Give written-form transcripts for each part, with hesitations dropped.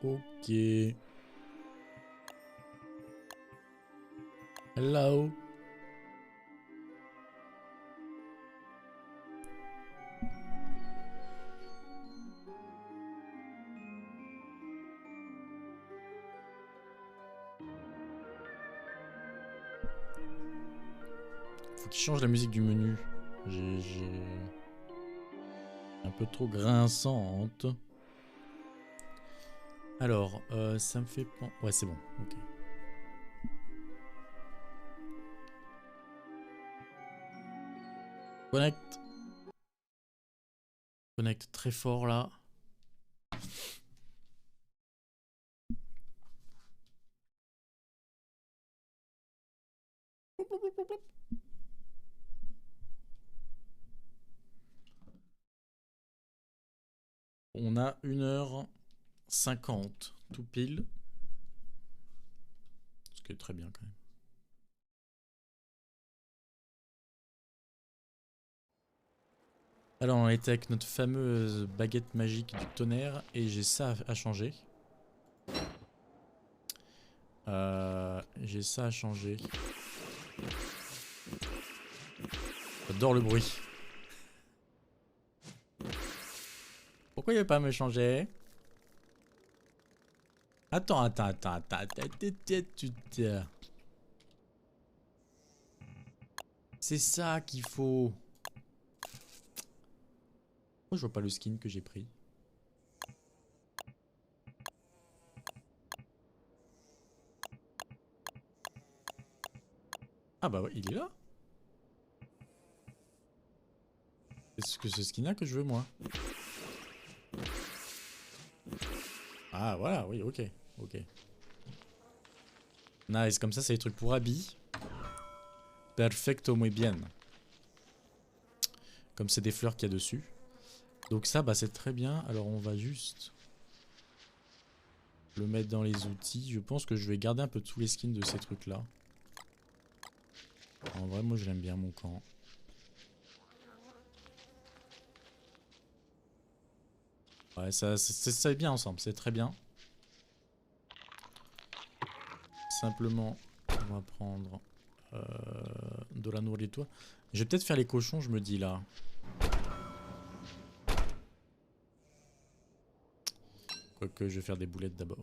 Ok. Hello. Faut qu'il change la musique du menu. J'ai un peu trop grinçante. Alors, ça me fait... Ouais, c'est bon. Ok. Connecte. Connecte très fort là. On a 1h50 tout pile. Ce qui est très bien quand même. Alors on était avec notre fameuse baguette magique du tonnerre et j'ai ça à changer. J'ai ça à changer. J'adore le bruit. Pourquoi il veut pas me changer? Attends. C'est ça qu'il faut. Pourquoi je vois pas le skin que j'ai pris? Ah bah ouais, il est là. C'est ce skin là que je veux moi. Ah voilà, oui, ok. Ok. Nice, comme ça c'est des trucs pour habits. Perfecto muy bien. Comme c'est des fleurs qu'il y a dessus. Donc ça, bah c'est très bien. Alors on va juste le mettre dans les outils. Je pense que je vais garder un peu tous les skins de ces trucs là. En vrai, moi j'aime bien mon camp. Ouais, ça c'est bien ensemble, c'est très bien. Simplement, on va prendre de la nourriture. Je vais peut-être faire les cochons, je me dis là. Quoique, je vais faire des boulettes d'abord.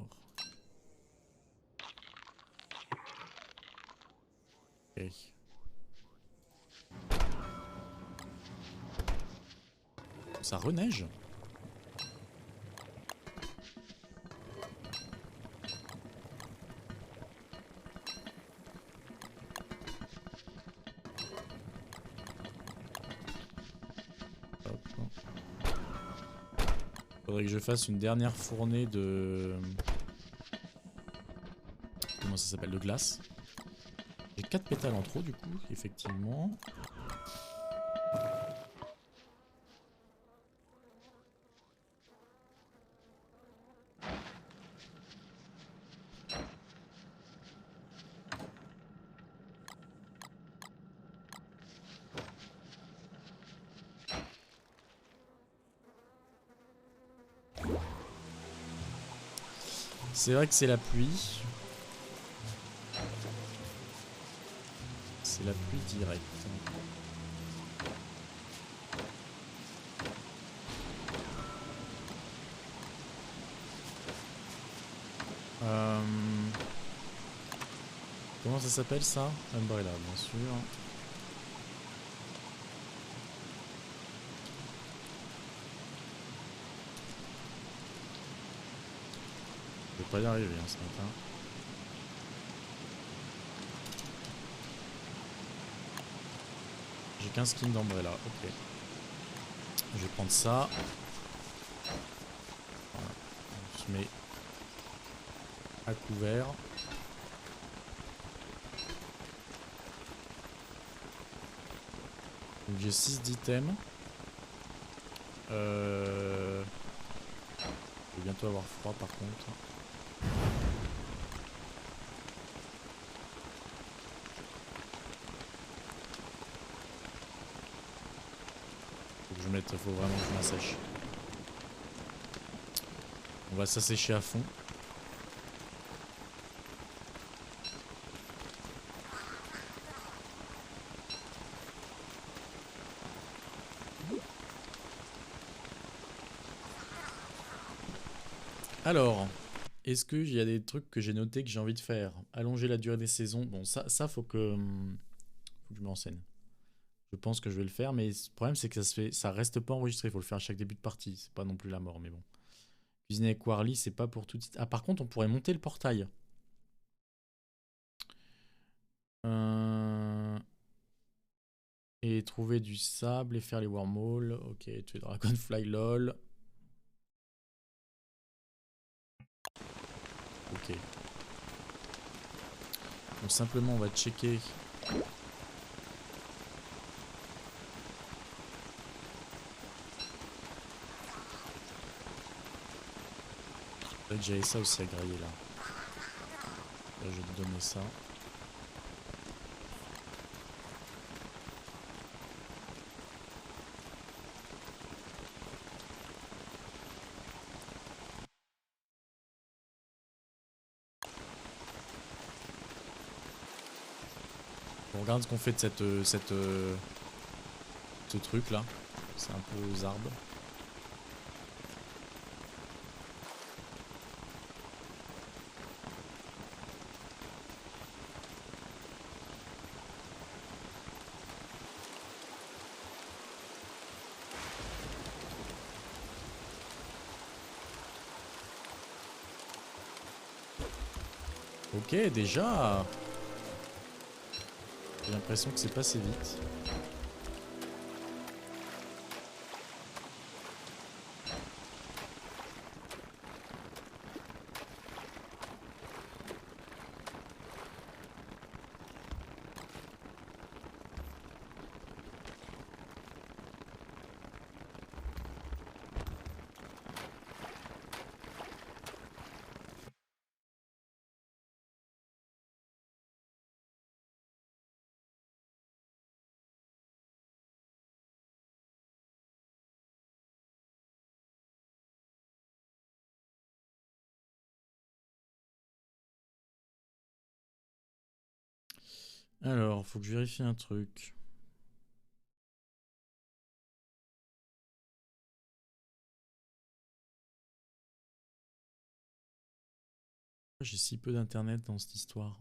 Ok. Ça reneige. Hop. Faudrait que je fasse une dernière fournée de... Comment ça s'appelle? De glace. J'ai 4 pétales en trop du coup, effectivement. C'est vrai que c'est la pluie. C'est la pluie directe. Comment ça s'appelle ça? Umbrella, bien sûr. Je vais pas y arriver hein, ce matin. J'ai qu'un skin d'Umbrella, ok. Je vais prendre ça. Voilà. On se met à couvert. Donc j'ai 6 d'items. Je vais bientôt avoir froid par contre. Faut vraiment que je m'assèche. On va s'assécher à fond. Alors, est-ce qu'il y a des trucs que j'ai notés que j'ai envie de faire? Allonger la durée des saisons. Bon, ça faut que je me renseigne. Je pense que je vais le faire, mais le problème c'est que ça reste pas enregistré. Il faut le faire à chaque début de partie. C'est pas non plus la mort, mais bon. Cuisiner avec Warly, c'est pas pour tout de suite. Ah, par contre, on pourrait monter le portail. Et trouver du sable et faire les wormholes. Ok, tuer Dragonfly, lol. Ok. Donc simplement, on va checker. J'avais ça aussi à grailler là. Là, je vais te donner ça. On regarde ce qu'on fait de ce truc là. C'est un peu aux arbres. Ok, déjà. J'ai l'impression que c'est passé vite. Alors, faut que je vérifie un truc. J'ai si peu d'internet dans cette histoire.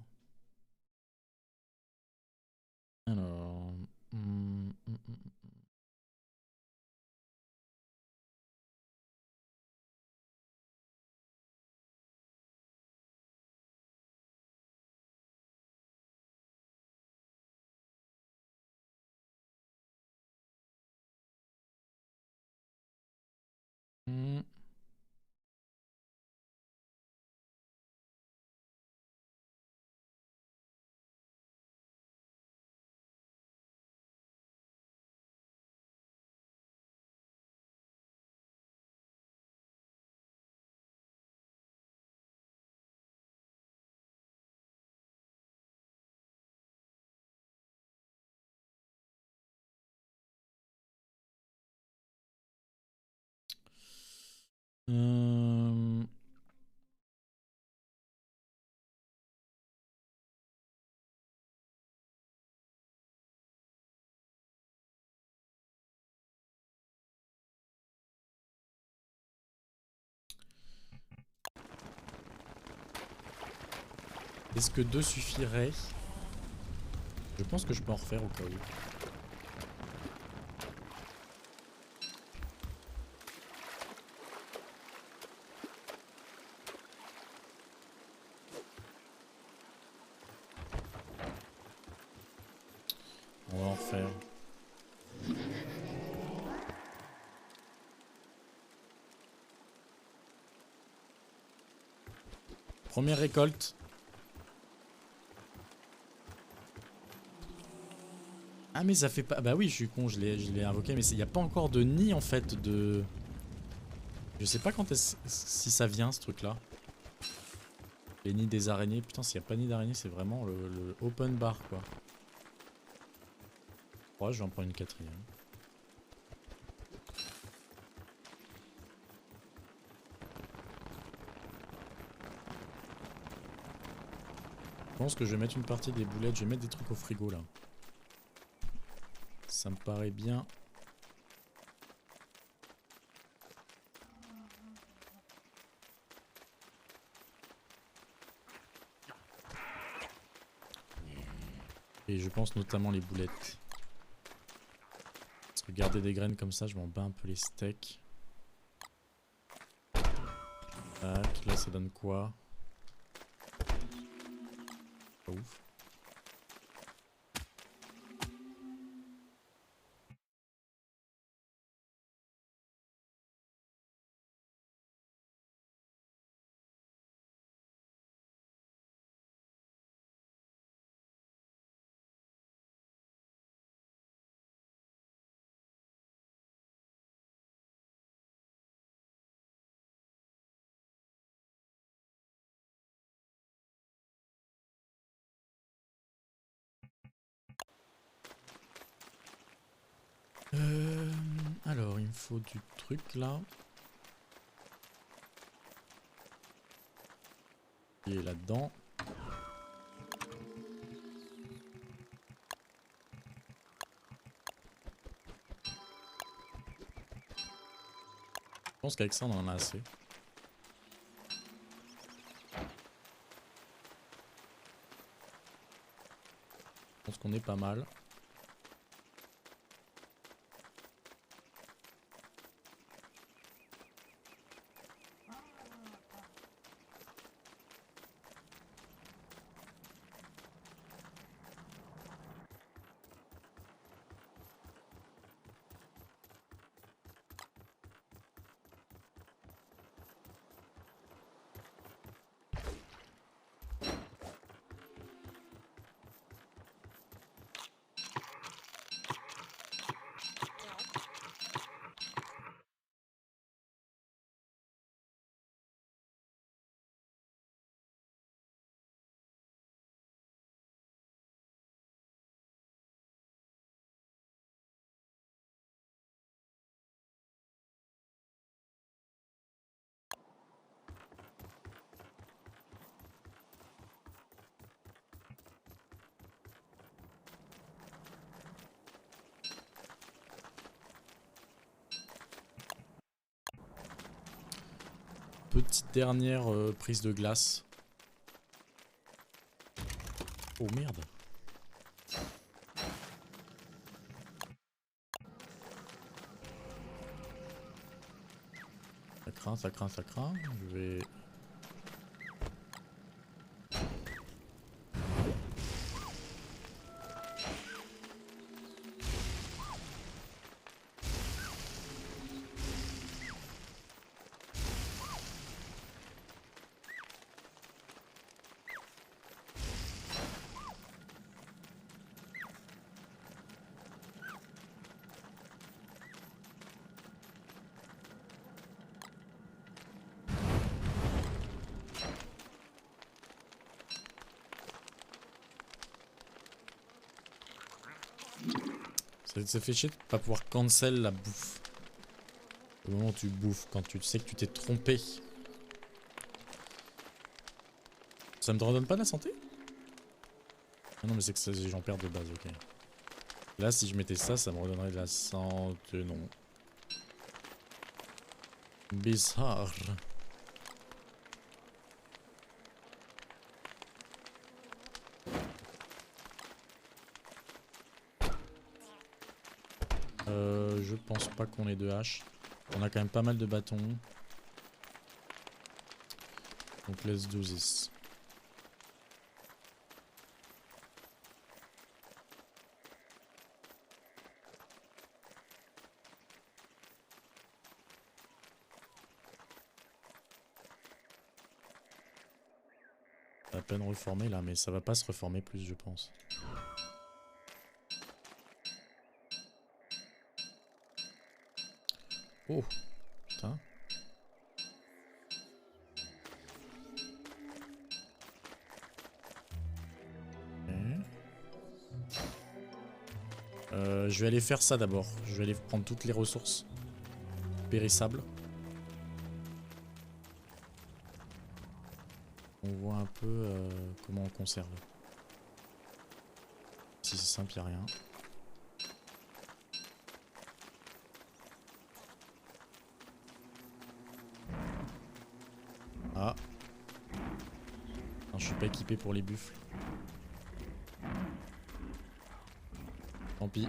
Alors. Est-ce que 2 suffirait? Je pense que je peux en refaire au cas où. On va en refaire. Première récolte. Ah mais ça fait pas... Bah oui, je suis con, je l'ai invoqué, mais il n'y a pas encore de nid en fait de... Je sais pas quand si ça vient ce truc là. Les nids des araignées. Putain, s'il n'y a pas de nid d'araignée, c'est vraiment le open bar quoi. Ouais, je vais en prendre une quatrième. Je pense que je vais mettre une partie des boulettes, je vais mettre des trucs au frigo là. Ça me paraît bien. Et je pense notamment les boulettes. Parce que garder des graines comme ça, je m'en bats un peu les steaks. Tac, là ça donne quoi? Pas ouf. Alors, il me faut du truc là. Il est là-dedans. Je pense qu'avec ça, on en a assez. Je pense qu'on est pas mal. Petite dernière prise de glace. Oh merde. Ça craint, ça craint, ça craint. Je vais... Ça fait chier de pas pouvoir cancel la bouffe. Au moment où tu bouffes, quand tu sais que tu t'es trompé. Ça me redonne pas de la santé? Ah non mais c'est que j'en perds de base, ok. Là si je mettais ça, ça me redonnerait de la santé, non. Bizarre. Je pense pas qu'on ait de haches. On a quand même pas mal de bâtons. Donc let's do this. À peine reformé là, mais ça va pas se reformer plus je pense. Oh putain. Je vais aller faire ça d'abord. Je vais aller prendre toutes les ressources périssables. On voit un peu comment on conserve. Si c'est simple, il n'y a rien. Ah. Non, je suis pas équipé pour les buffles. Tant pis.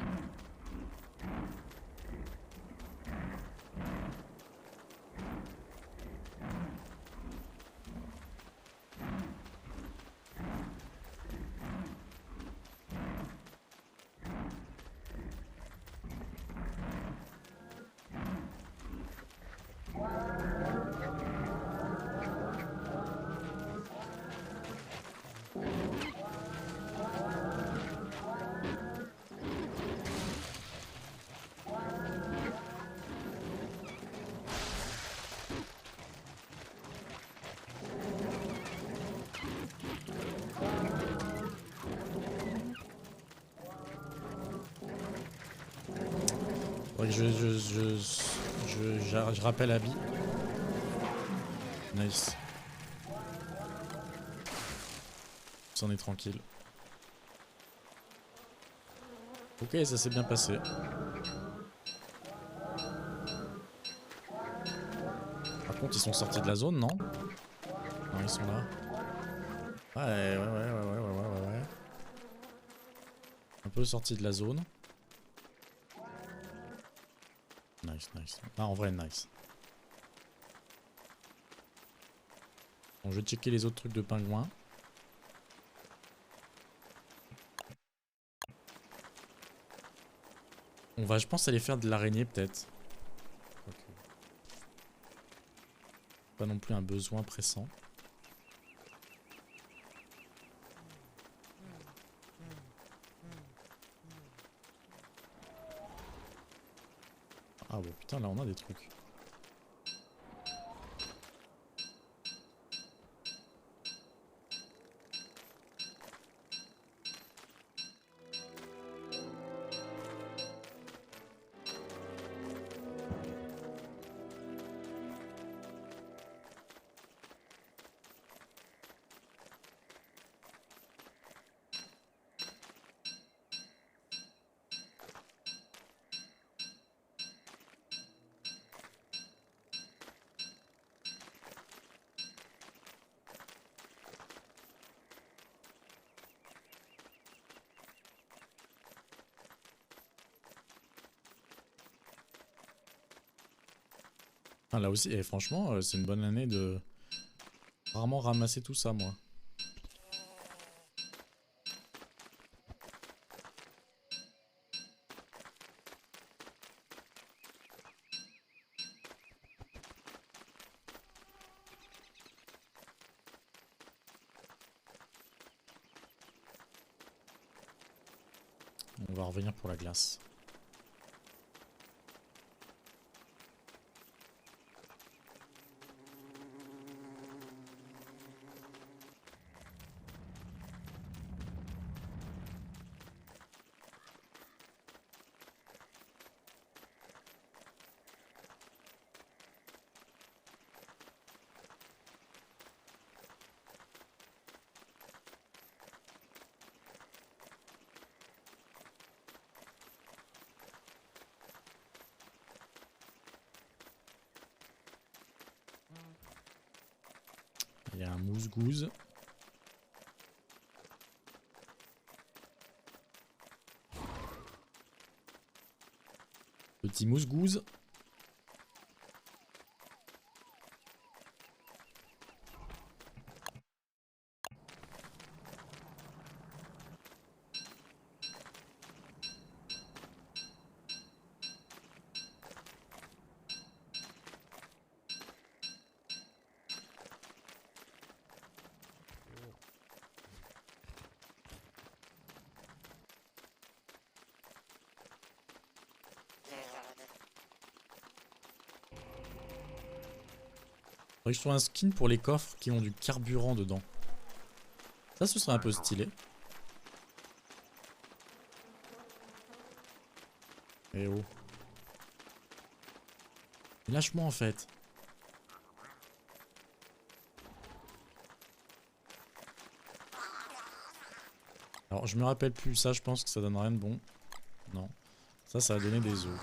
Faudrait que je rappelle Abby. Nice. C'en est tranquille. Ok, ça s'est bien passé. Par contre, ils sont sortis de la zone, non? Non, ils sont là. Ouais. Un peu sortis de la zone. Nice, nice. Ah, en vrai, nice. Bon, je vais checker les autres trucs de pingouin. On va, je pense, aller faire de l'araignée, peut-être. Okay. Pas non plus un besoin pressant. Ah bon, putain, là, on a des trucs. Ah, là aussi, et franchement, c'est une bonne année de rarement ramasser tout ça, moi. On va revenir pour la glace. Il y a un mousse-gouze. Petit mousse-gouze. Faudrait que je trouve un skin pour les coffres qui ont du carburant dedans. Ça, ce serait un peu stylé. Eh oh. Lâche-moi en fait. Alors, je me rappelle plus. Ça, je pense que ça donne rien de bon. Non. Ça va donner des œufs.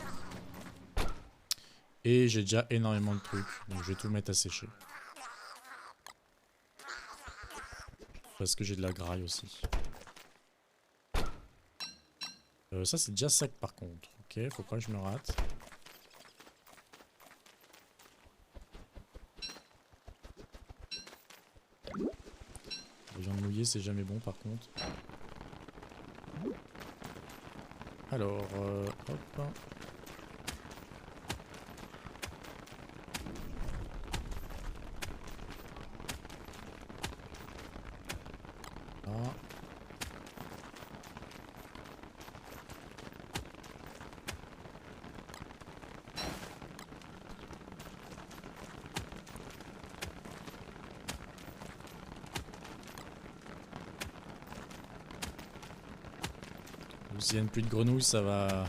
Et j'ai déjà énormément de trucs. Donc, je vais tout mettre à sécher. Parce que j'ai de la graille aussi. Ça c'est déjà sec par contre. Ok, faut pas que je me rate. La viande mouillée c'est jamais bon par contre. Alors, hop. Ah. S'il y a une pluie de grenouilles, ça va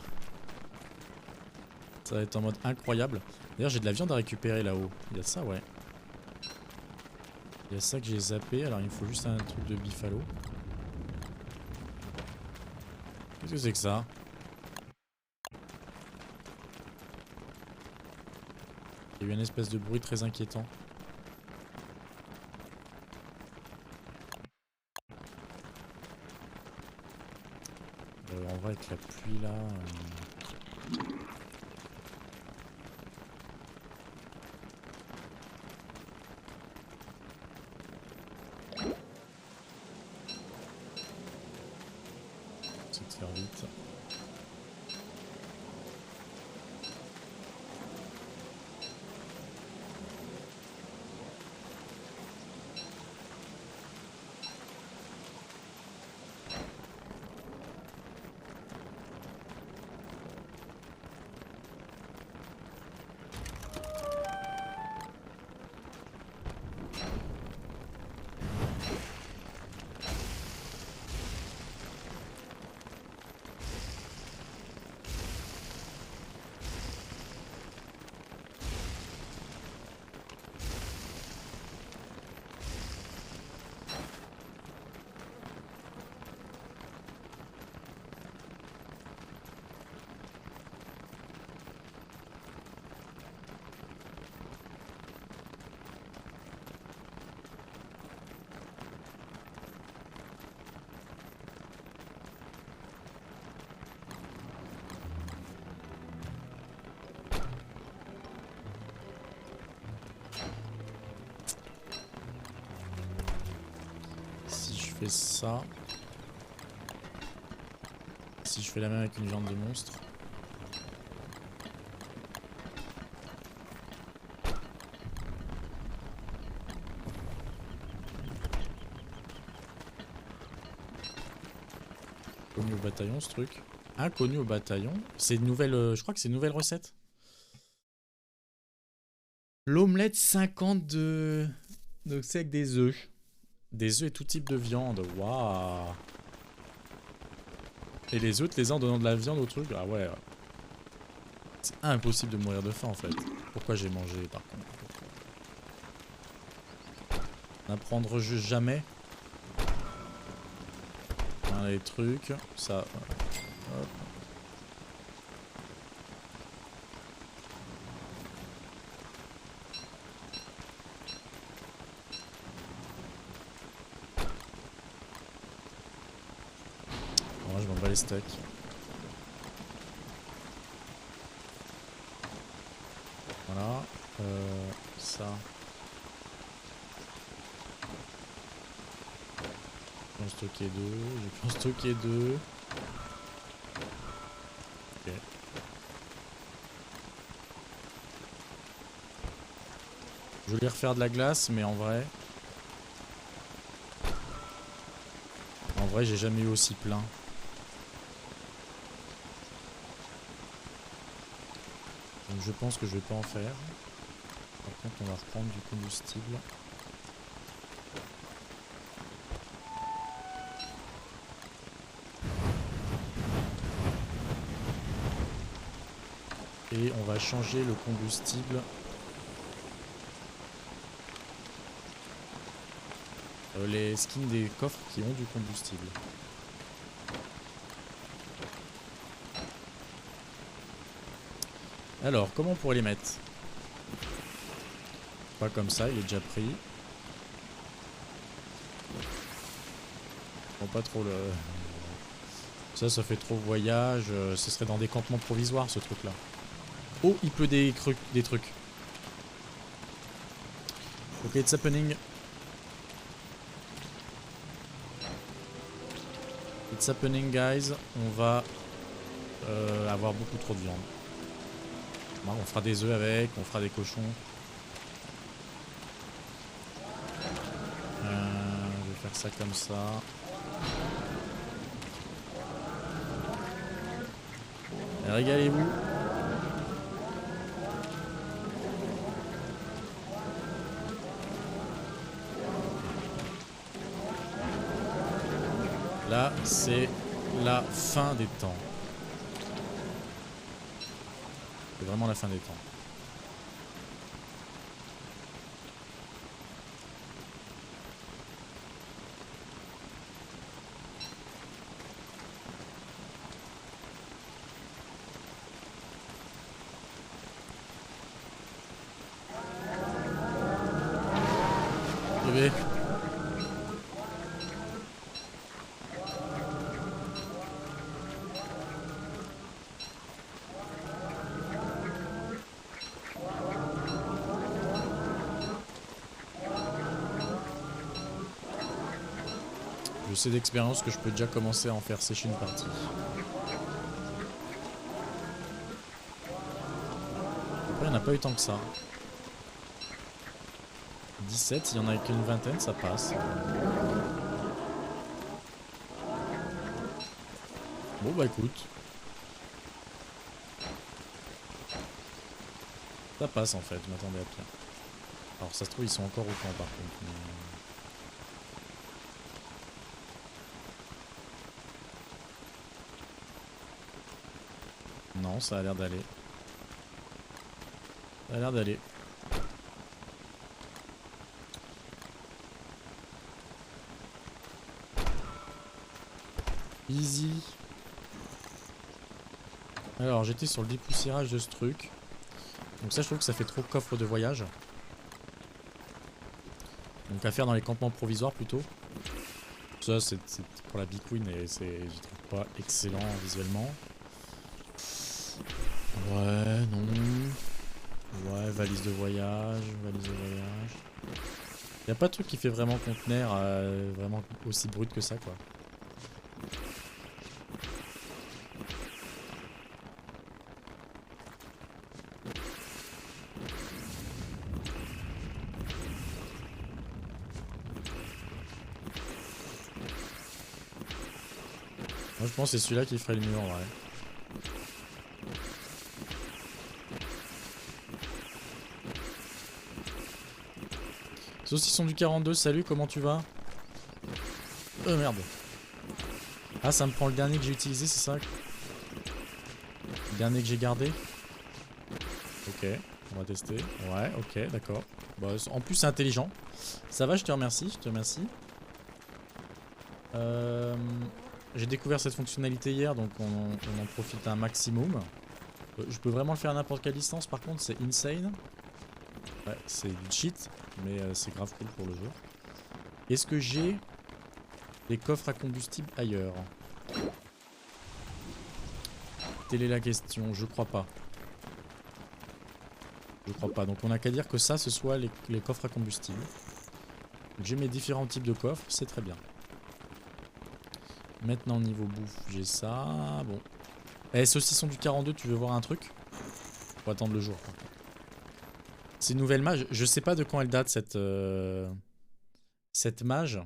être en mode incroyable. D'ailleurs, j'ai de la viande à récupérer là-haut. Il y a ça, ouais. Il y a ça que j'ai zappé. Alors, il me faut juste un truc de buffalo. Qu'est-ce que c'est que ça? Il y a eu une espèce de bruit très inquiétant. En vrai, avec la pluie là. C'est de faire vite. Fais ça. Si je fais la même avec une viande de monstre. Connu au bataillon ce truc. Inconnu au bataillon. C'est une nouvelle. Je crois que c'est une nouvelle recette. L'omelette 50 de. Donc c'est avec des œufs. Des œufs et tout type de viande. Waouh. Et les autres, les uns en donnant de la viande au truc. Ah ouais. C'est impossible de mourir de faim en fait. Pourquoi j'ai mangé par contre? N'apprendre juste jamais. Hein, les trucs. Ça. Hop. Moi je m'en bats les steaks. Voilà. Ça. Je peux en stocker deux. Je peux en stocker deux. Ok. Je voulais refaire de la glace, mais en vrai, j'ai jamais eu aussi plein. Donc je pense que je vais pas en faire. Par contre, on va reprendre du combustible. Et on va changer le combustible. Les skins des coffres qui ont du combustible. Alors, comment on pourrait les mettre? Pas comme ça, il est déjà pris. Bon, pas trop le... Ça fait trop voyage. Ce serait dans des campements provisoires, ce truc-là. Oh, il pleut des trucs. Ok, it's happening. It's happening, guys. On va avoir beaucoup trop de viande. Bon, on fera des œufs avec, on fera des cochons. Je vais faire ça comme ça. Régalez-vous. Là, c'est la fin des temps. C'est vraiment la fin des temps. Bébé. Je sais d'expérience que je peux déjà commencer à en faire sécher une partie. Après, il n'y en a pas eu tant que ça. 17, il y en a qu'une vingtaine, ça passe. Bon bah écoute. Ça passe en fait, je m'attendais à pire. Alors ça se trouve ils sont encore au camp par contre. Mais... Non, ça a l'air d'aller. Ça a l'air d'aller. Easy. Alors j'étais sur le dépoussiérage de ce truc. Donc ça je trouve que ça fait trop coffre de voyage. Donc à faire dans les campements provisoires plutôt. Ça c'est pour la Big Queen et je trouve pas excellent visuellement. Ouais, non. Ouais, valise de voyage, Y a pas de truc qui fait vraiment conteneur vraiment aussi brut que ça quoi. Moi je pense que c'est celui-là qui ferait le mieux en vrai. Saucisson du 42, salut, comment tu vas? Merde. Ah, ça me prend le dernier que j'ai utilisé, c'est ça? Le dernier que j'ai gardé? Ok, on va tester. Ouais, ok, d'accord. Bah, en plus, c'est intelligent. Ça va, je te remercie, J'ai découvert cette fonctionnalité hier, donc on en profite un maximum. Je peux vraiment le faire à n'importe quelle distance, par contre, c'est insane. Ouais, c'est du cheat, mais c'est grave cool pour le jeu. Est-ce que j'ai des coffres à combustible ailleurs? Telle est la question, je crois pas. Je crois pas, donc on a qu'à dire que ça, ce soit les coffres à combustible. J'ai mes différents types de coffres, c'est très bien. Maintenant, niveau bouffe, j'ai ça. Bon. Eh, saucisson du 42, tu veux voir un truc? Faut attendre le jour. C'est une nouvelle mage. Je sais pas de quand elle date cette mage,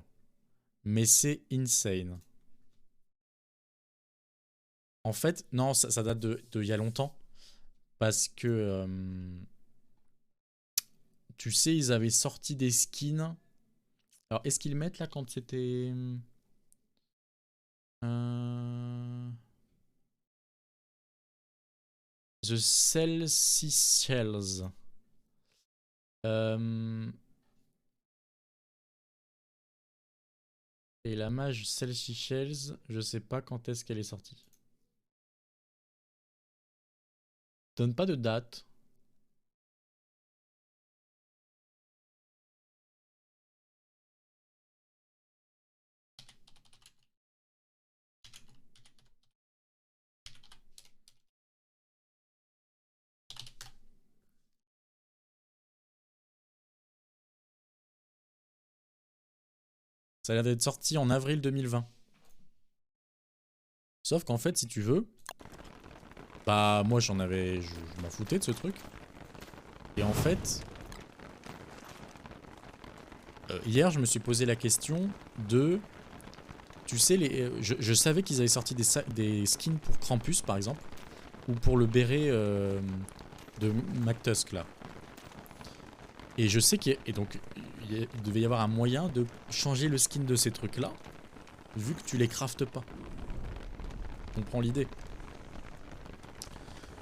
mais c'est insane. En fait, non, ça date de il y a longtemps. Parce que, tu sais, ils avaient sorti des skins. Alors, est-ce qu'ils mettent là quand c'était... The Celsi Shells. Et la mage Celsi Shells, je sais pas quand est-ce qu'elle est sortie. Donne pas de date. Ça a l'air d'être sorti en avril 2020. Sauf qu'en fait, si tu veux, bah moi je m'en foutais de ce truc. Et en fait, hier je me suis posé la question de, tu sais, je savais qu'ils avaient sorti des skins pour Krampus par exemple, ou pour le béret de McTusk là. Et je sais qu'il devait y avoir un moyen de changer le skin de ces trucs là, vu que tu les craftes pas. On comprend l'idée.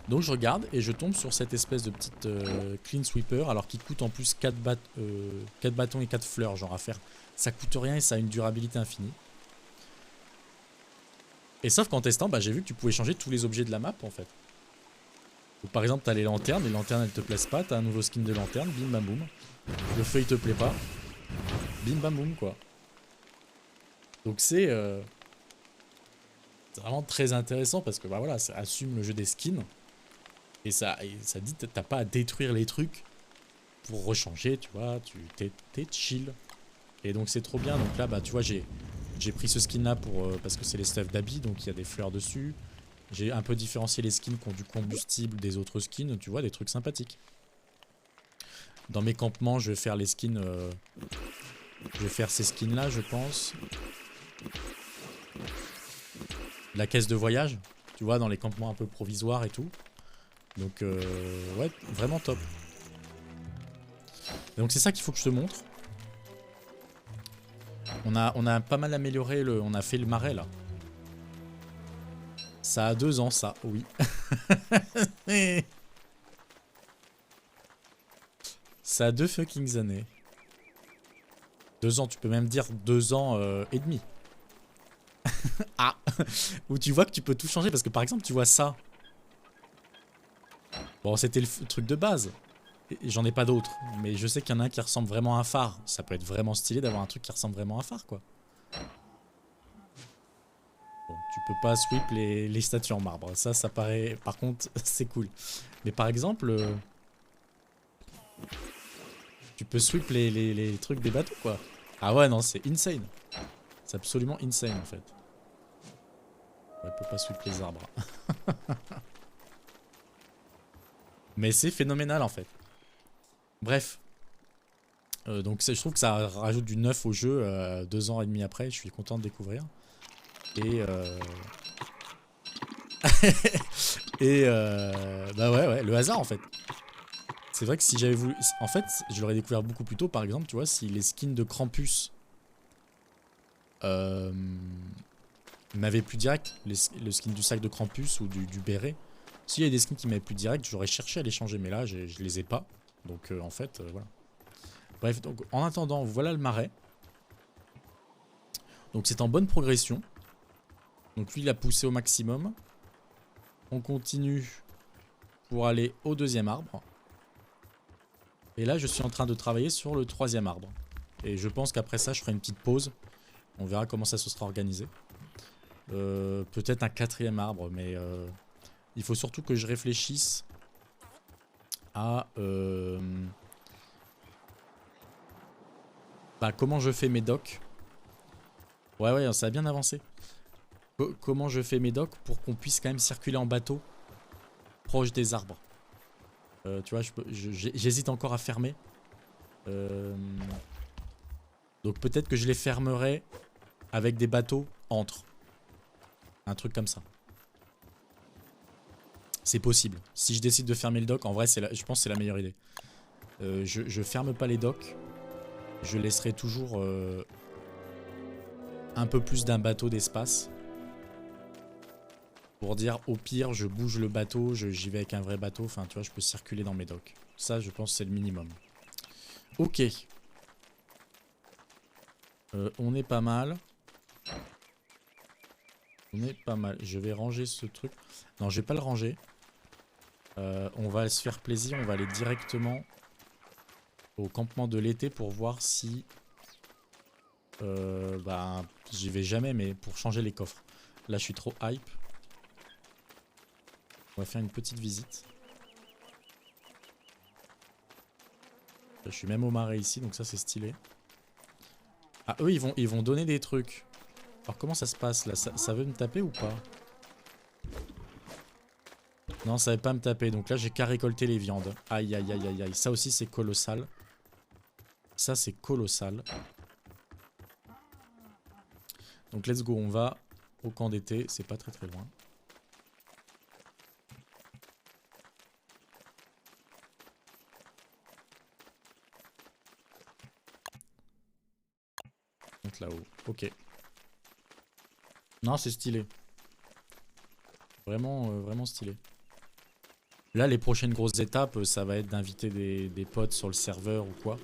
Donc je regarde et je tombe sur cette espèce de petite clean sweeper, alors qui coûte en plus 4 bâtons et 4 fleurs, genre à faire. Ça coûte rien et ça a une durabilité infinie. Et sauf qu'en testant, bah, j'ai vu que tu pouvais changer tous les objets de la map en fait. Donc, par exemple, t'as les lanternes elles te plaisent pas, t'as un nouveau skin de lanterne, bim bam boum. Le feu il te plaît pas, bim bam boum quoi. Donc c'est vraiment très intéressant parce que bah voilà, ça assume le jeu des skins. Et ça dit t'as pas à détruire les trucs pour rechanger, tu vois, t'es chill. Et donc c'est trop bien. Donc là, bah tu vois, j'ai pris ce skin là parce que c'est les stuffs d'habits, donc il y a des fleurs dessus. J'ai un peu différencié les skins qui ont du combustible des autres skins, tu vois, des trucs sympathiques. Dans mes campements, je vais faire les skins. Je vais faire ces skins là, je pense. La caisse de voyage, tu vois, dans les campements un peu provisoires et tout. Donc ouais, vraiment top. Et donc c'est ça qu'il faut que je te montre. On a pas mal amélioré on a fait le marais là. Ça a 2 ans ça, oui. Ça a 2 fucking années. 2 ans, tu peux même dire 2 ans et demi. Ah. Où tu vois que tu peux tout changer parce que par exemple tu vois ça. Bon, c'était le truc de base. J'en ai pas d'autres. Mais je sais qu'il y en a un qui ressemble vraiment à un phare. Ça peut être vraiment stylé d'avoir un truc qui ressemble vraiment à un phare, quoi. Bon, tu peux pas sweep les statues en marbre. Ça paraît... Par contre, c'est cool. Mais par exemple... tu peux sweep les trucs des bateaux, quoi. Ah ouais, non, c'est insane. C'est absolument insane, en fait. Ouais, peut pas sweep les arbres. Mais c'est phénoménal, en fait. Bref. Donc je trouve que ça rajoute du neuf au jeu 2 ans et demi après. Je suis content de découvrir. Et bah ouais, le hasard en fait. C'est vrai que si j'avais voulu... En fait, je l'aurais découvert beaucoup plus tôt, par exemple, tu vois, si les skins de Krampus m'avaient plus direct, le skin du sac de Krampus ou du béret. S'il y a des skins qui m'avaient plus direct, j'aurais cherché à les changer, mais là, je les ai pas. Donc en fait, voilà. Bref, donc en attendant, voilà le marais. Donc c'est en bonne progression. Donc lui, il a poussé au maximum. On continue pour aller au 2e arbre. Et là, je suis en train de travailler sur le 3e arbre. Et je pense qu'après ça, je ferai une petite pause. On verra comment ça se sera organisé. Peut-être un 4e arbre, mais il faut surtout que je réfléchisse à bah, comment je fais mes docks. Ouais, ça a bien avancé. Comment je fais mes docks pour qu'on puisse quand même circuler en bateau proche des arbres. Tu vois, j'hésite encore à fermer. Donc peut-être que je les fermerai avec des bateaux entre. Un truc comme ça. C'est possible. Si je décide de fermer le dock, en vrai, je pense que c'est la meilleure idée. Je ferme pas les docks. Je laisserai toujours un peu plus d'un bateau d'espace. Pour dire, au pire, je bouge le bateau, j'y vais avec un vrai bateau. Enfin, tu vois, je peux circuler dans mes docks. Ça, je pense que c'est le minimum. Ok. On est pas mal. On est pas mal. Je vais ranger ce truc. Non, je vais pas le ranger. On va se faire plaisir. On va aller directement au campement de l'été pour voir si... bah, j'y vais jamais, mais pour changer les coffres. Là, je suis trop hype. On va faire une petite visite. Là, je suis même au marais ici, donc ça, c'est stylé. Ah, eux, ils vont donner des trucs. Alors, comment ça se passe, là? Ça veut me taper ou pas? Non, ça veut pas me taper. Donc là, j'ai qu'à récolter les viandes. Aïe, aïe, aïe, aïe, aïe. Ça aussi, c'est colossal. Ça, c'est colossal. Donc, let's go. On va au camp d'été. C'est pas très, très loin. Donc là-haut. Ok. Non, c'est stylé. Vraiment, vraiment stylé. Là, les prochaines grosses étapes, ça va être d'inviter des potes sur le serveur ou quoi.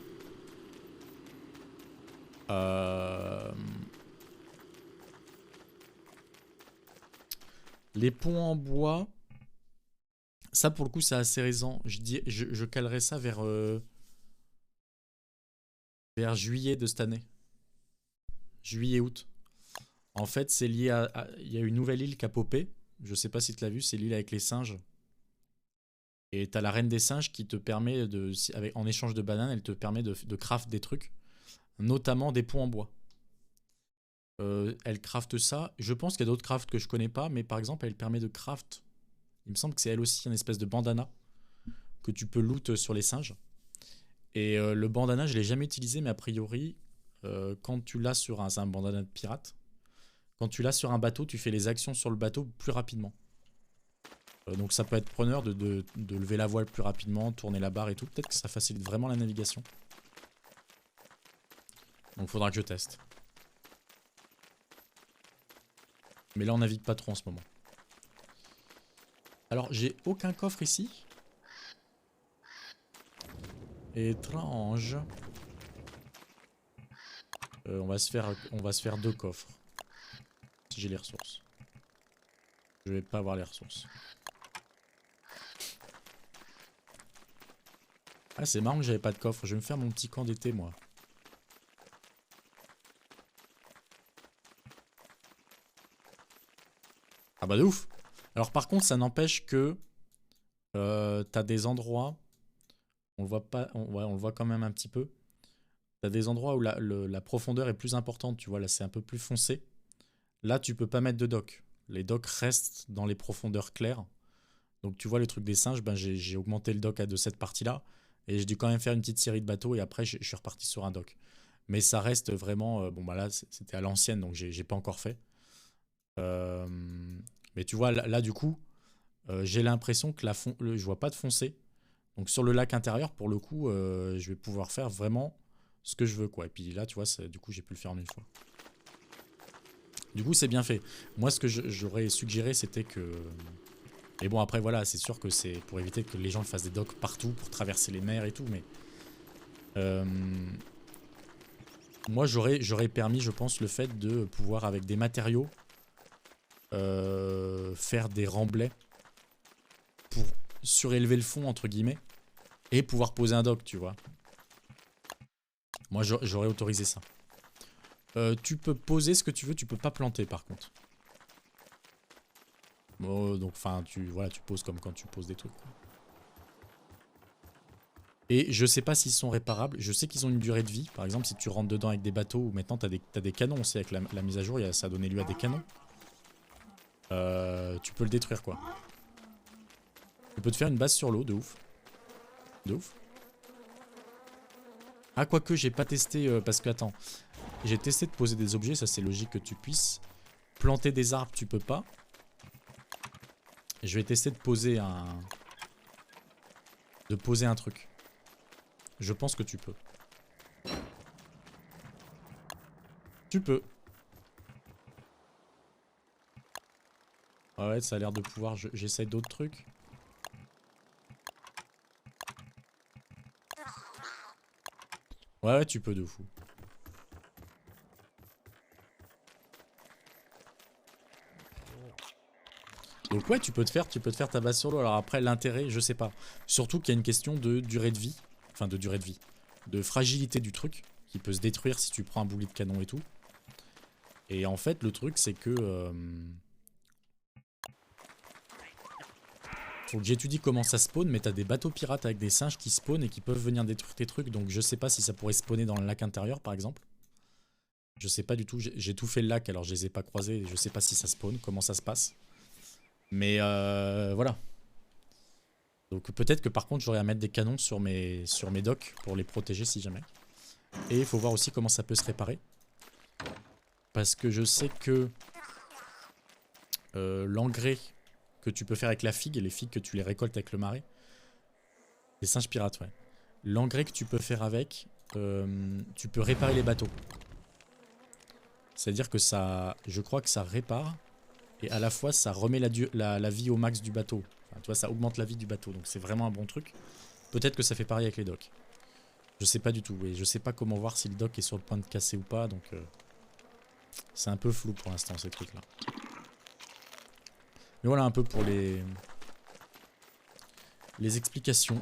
Les ponts en bois, ça pour le coup c'est assez récent. Je calerais ça vers juillet de cette année. Juillet-août. En fait c'est lié il y a une nouvelle île qui a popé. Je sais pas si tu l'as vu, c'est l'île avec les singes. Et t'as la reine des singes qui te permet en échange de bananes, elle te permet de craft des trucs. Notamment des ponts en bois. Elle craft ça. Je pense qu'il y a d'autres crafts que je connais pas, mais par exemple elle permet de craft. Il me semble que c'est elle aussi une espèce de bandana que tu peux loot sur les singes. Et le bandana, je l'ai jamais utilisé, mais a priori, quand tu l'as sur un bandana de pirate, quand tu l'as sur un bateau, tu fais les actions sur le bateau plus rapidement. Donc ça peut être preneur de lever la voile plus rapidement, tourner la barre et tout. Peut-être que ça facilite vraiment la navigation. Donc faudra que je teste. Mais là on navigue pas trop en ce moment. Alors j'ai aucun coffre ici. Étrange. On va se faire 2 coffres. Si j'ai les ressources. Je vais pas avoir les ressources. Ah c'est marrant que j'avais pas de coffre. Je vais me faire mon petit camp d'été moi. Ah bah de ouf. Alors par contre ça n'empêche que t'as des endroits. On le voit pas. Ouais, on le voit quand même un petit peu. T'as des endroits où la profondeur est plus importante. Tu vois là c'est un peu plus foncé. Là tu peux pas mettre de dock. Les docks restent dans les profondeurs claires. Donc tu vois le truc des singes, ben, j'ai augmenté le dock de cette partie-là. Et j'ai dû quand même faire une petite série de bateaux et après je suis reparti sur un dock. Mais ça reste vraiment... bon bah là c'était à l'ancienne donc j'ai pas encore fait. Euh, mais tu vois là, du coup, j'ai l'impression que je vois pas de foncé. Donc sur le lac intérieur pour le coup, je vais pouvoir faire vraiment ce que je veux quoi. Et puis là tu vois, du coup j'ai pu le faire en une fois. Du coup c'est bien fait. Moi ce que j'aurais suggéré c'était que... Et bon après voilà c'est sûr que c'est pour éviter que les gens fassent des docks partout pour traverser les mers et tout mais moi j'aurais permis je pense le fait de pouvoir avec des matériaux faire des remblais pour surélever le fond entre guillemets et pouvoir poser un dock tu vois. Moi j'aurais autorisé ça. Tu peux poser ce que tu veux, tu peux pas planter par contre. Bon, donc enfin tu poses comme quand tu poses des trucs quoi. Et je sais pas s'ils sont réparables. Je sais qu'ils ont une durée de vie. Par exemple, si tu rentres dedans avec des bateaux, ou maintenant t'as des canons aussi avec la mise à jour, ça a donné lieu à des canons. Tu peux le détruire quoi. Tu peux te faire une base sur l'eau, de ouf. De ouf. Ah, quoique j'ai pas testé, parce que attends. J'ai testé de poser des objets, ça c'est logique que tu puisses. Planter des arbres, tu peux pas. Je vais tester de poser un truc. Je pense que tu peux. Tu peux. Ah ouais, ça a l'air de pouvoir. J'essaye d'autres trucs. Ouais, tu peux de fou. Donc ouais, tu peux te faire ta base sur l'eau. Alors après, l'intérêt, je sais pas. Surtout qu'il y a une question de durée de vie. Enfin, de durée de vie. De fragilité du truc. Qui peut se détruire si tu prends un boulet de canon et tout. Et en fait, le truc, c'est que... faut que j'étudie comment ça spawn, mais t'as des bateaux pirates avec des singes qui spawnent et qui peuvent venir détruire tes trucs. Donc je sais pas si ça pourrait spawner dans le lac intérieur, par exemple. Je sais pas du tout. J'ai tout fait le lac, alors je les ai pas croisés. Je sais pas si ça spawn, comment ça se passe. Mais voilà. Donc peut-être que par contre j'aurais à mettre des canons sur mes docks pour les protéger si jamais. Et il faut voir aussi comment ça peut se réparer. Parce que je sais que l'engrais que tu peux faire avec la figue, et les figues que tu les récoltes avec le marais. Les singes pirates, ouais. L'engrais que tu peux faire avec, tu peux réparer les bateaux. C'est-à-dire que ça, je crois que ça répare, et à la fois ça remet la vie au max du bateau. Enfin, tu vois, ça augmente la vie du bateau, donc c'est vraiment un bon truc. Peut-être que ça fait pareil avec les docks. Je sais pas du tout, et je sais pas comment voir si le dock est sur le point de casser ou pas, donc c'est un peu flou pour l'instant ces trucs là. Mais voilà un peu pour les explications.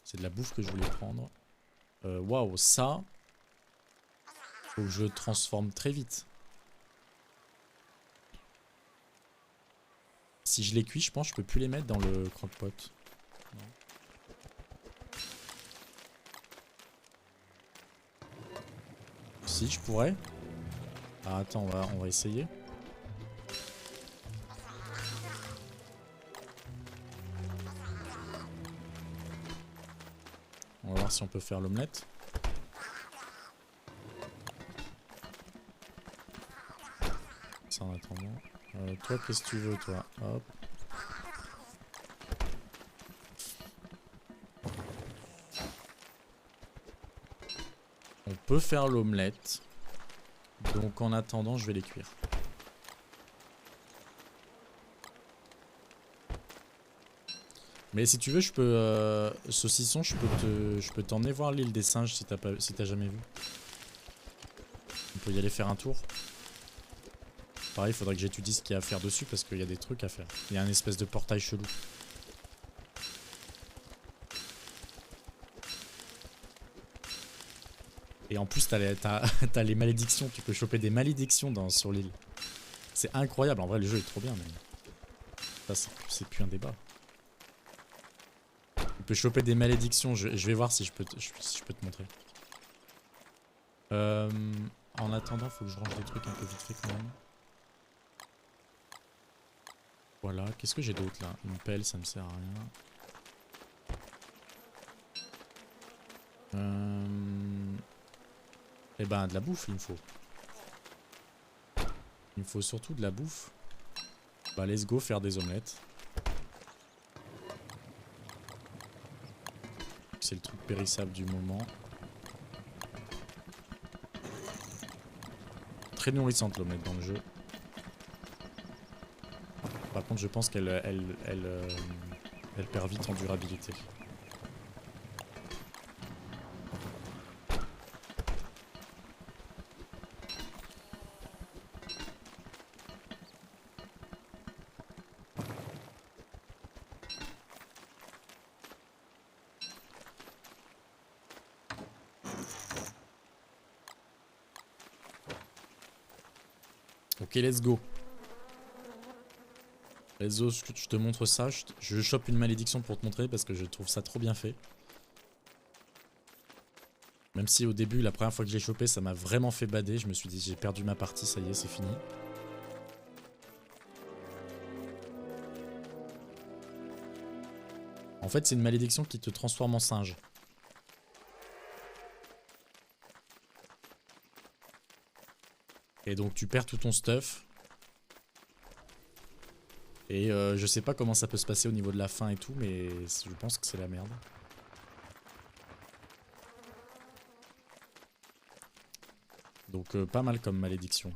C'est de la bouffe que je voulais prendre. Waouh, ça, faut que je transforme très vite. Si je les cuis, je pense que je peux plus les mettre dans le croque-pot. Si, je pourrais. Ah, attends, on va essayer. On va voir si on peut faire l'omelette. Ça en attendant. Toi, qu'est-ce que tu veux, toi? Hop. On peut faire l'omelette. Donc en attendant, je vais les cuire. Mais si tu veux, je peux... saucisson, je peux t'emmener voir l'île des singes si t'as jamais vu. On peut y aller faire un tour. Pareil, il faudrait que j'étudie ce qu'il y a à faire dessus parce qu'il y a des trucs à faire. Il y a un espèce de portail chelou. Et en plus, t'as les malédictions. Tu peux choper des malédictions sur l'île. C'est incroyable. En vrai, le jeu est trop bien. Mais ça, c'est plus un débat. Tu peux choper des malédictions. Je vais voir si je peux te montrer. En attendant, faut que je range des trucs un peu vite fait quand même. Voilà. Qu'est-ce que j'ai d'autre là? Une pelle, ça me sert à rien. Eh ben, de la bouffe, il me faut. Il me faut surtout de la bouffe. Bah, let's go faire des omelettes. C'est le truc périssable du moment. Très nourrissante l'omelette dans le jeu. Par contre, je pense qu'elle perd vite en durabilité. Ok, let's go. Let's go, je te montre ça. Je chope une malédiction pour te montrer parce que je trouve ça trop bien fait. Même si au début, la première fois que j'ai chopé, ça m'a vraiment fait bader. Je me suis dit, j'ai perdu ma partie, ça y est, c'est fini. En fait, c'est une malédiction qui te transforme en singe. Et donc tu perds tout ton stuff. Et je sais pas comment ça peut se passer au niveau de la fin et tout, mais je pense que c'est la merde. Donc pas mal comme malédiction.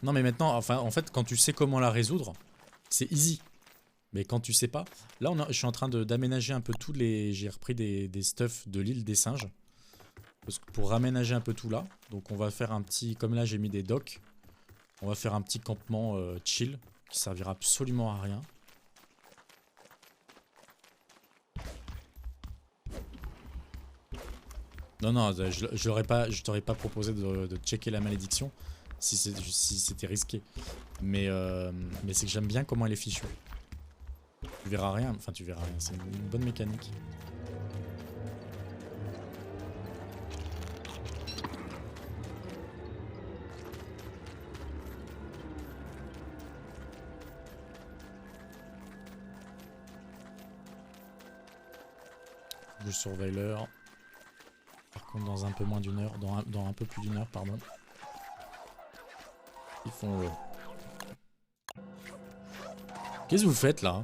Non mais maintenant, enfin en fait quand tu sais comment la résoudre, c'est easy. Mais quand tu sais pas, là je suis en train d'aménager un peu tous les... J'ai repris des stuffs de l'île des singes. Pour raménager un peu tout là. Donc on va faire un petit... Comme là j'ai mis des docks. On va faire un petit campement chill. Qui servira absolument à rien. Non, non, je t'aurais pas proposé de checker la malédiction. si c'était risqué. Mais c'est que j'aime bien comment elle est fichue. Tu verras rien, enfin tu verras rien, c'est une bonne mécanique. Je surveille l'heure. Par contre dans un peu moins d'une heure, dans un peu plus d'une heure pardon. Ils font... Qu'est-ce que vous faites là?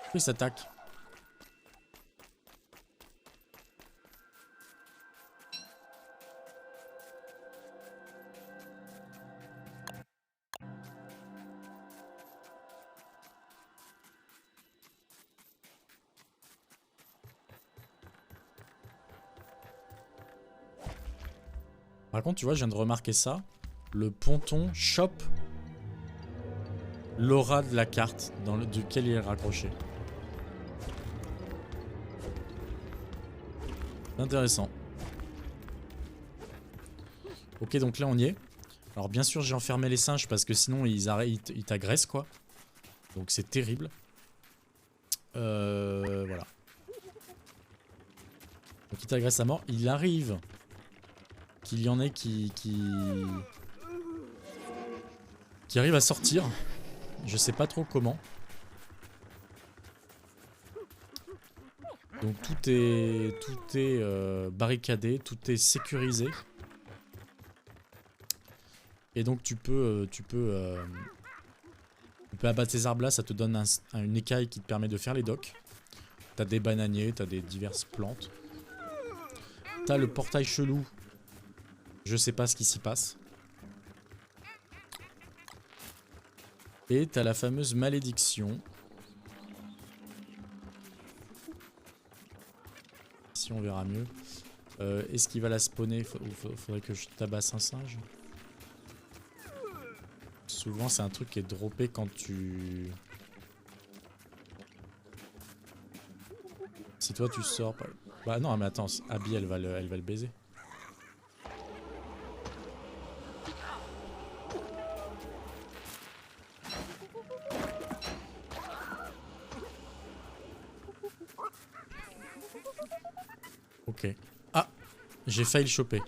Pourquoi ils s'attaquent? Par contre, tu vois, je viens de remarquer ça. Le ponton chope l'aura de la carte duquel il est raccroché. Intéressant. Ok, donc là on y est. Alors bien sûr j'ai enfermé les singes parce que sinon ils t'agressent quoi. Donc c'est terrible. Voilà. Donc ils t'agressent à mort. Il arrive qu'il y en ait qui arrivent à sortir. Je sais pas trop comment. Donc tout est barricadé, tout est sécurisé. Et donc tu peux abattre ces arbres là, ça te donne une écaille qui te permet de faire les docks. T'as des bananiers, t'as des diverses plantes. T'as le portail chelou. Je sais pas ce qui s'y passe. Et t'as la fameuse malédiction. Si on verra mieux. Est-ce qu'il va la spawner? Faudrait que je tabasse un singe. Souvent c'est un truc qui est droppé quand tu... Si toi tu sors... Bah non mais attends, Abby elle va le baiser. Ok. Ah, j'ai failli le choper.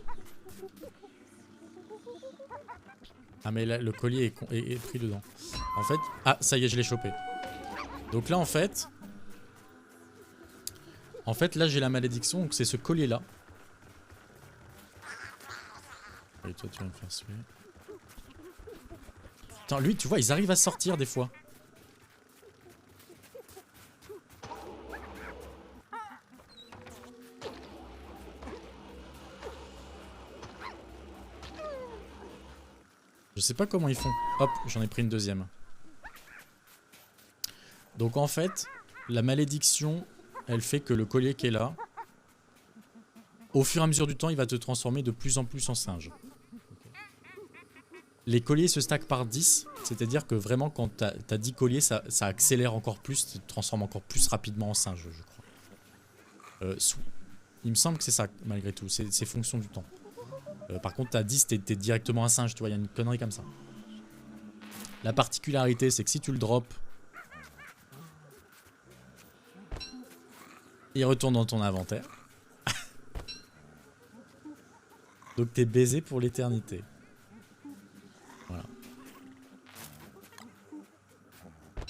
Ah mais là, le collier est pris dedans. En fait... Ah, ça y est, je l'ai chopé. Donc là, en fait... là, j'ai la malédiction. Donc c'est ce collier-là. Et toi, tu vas me faire suer. Attends, lui, tu vois, ils arrivent à sortir des fois. Je sais pas comment ils font. Hop, j'en ai pris une deuxième. Donc en fait, la malédiction, elle fait que le collier qui est là, au fur et à mesure du temps, il va te transformer de plus en plus en singe. Les colliers se stackent par 10, c'est-à-dire que vraiment quand t'as 10 colliers, ça accélère encore plus, tu te transformes encore plus rapidement en singe, je crois. Il me semble que c'est ça, malgré tout, c'est fonction du temps. Par contre, t'as 10, t'es directement un singe, tu vois, il y a une connerie comme ça. La particularité, c'est que si tu le drops, il retourne dans ton inventaire. Donc t'es baisé pour l'éternité. Voilà.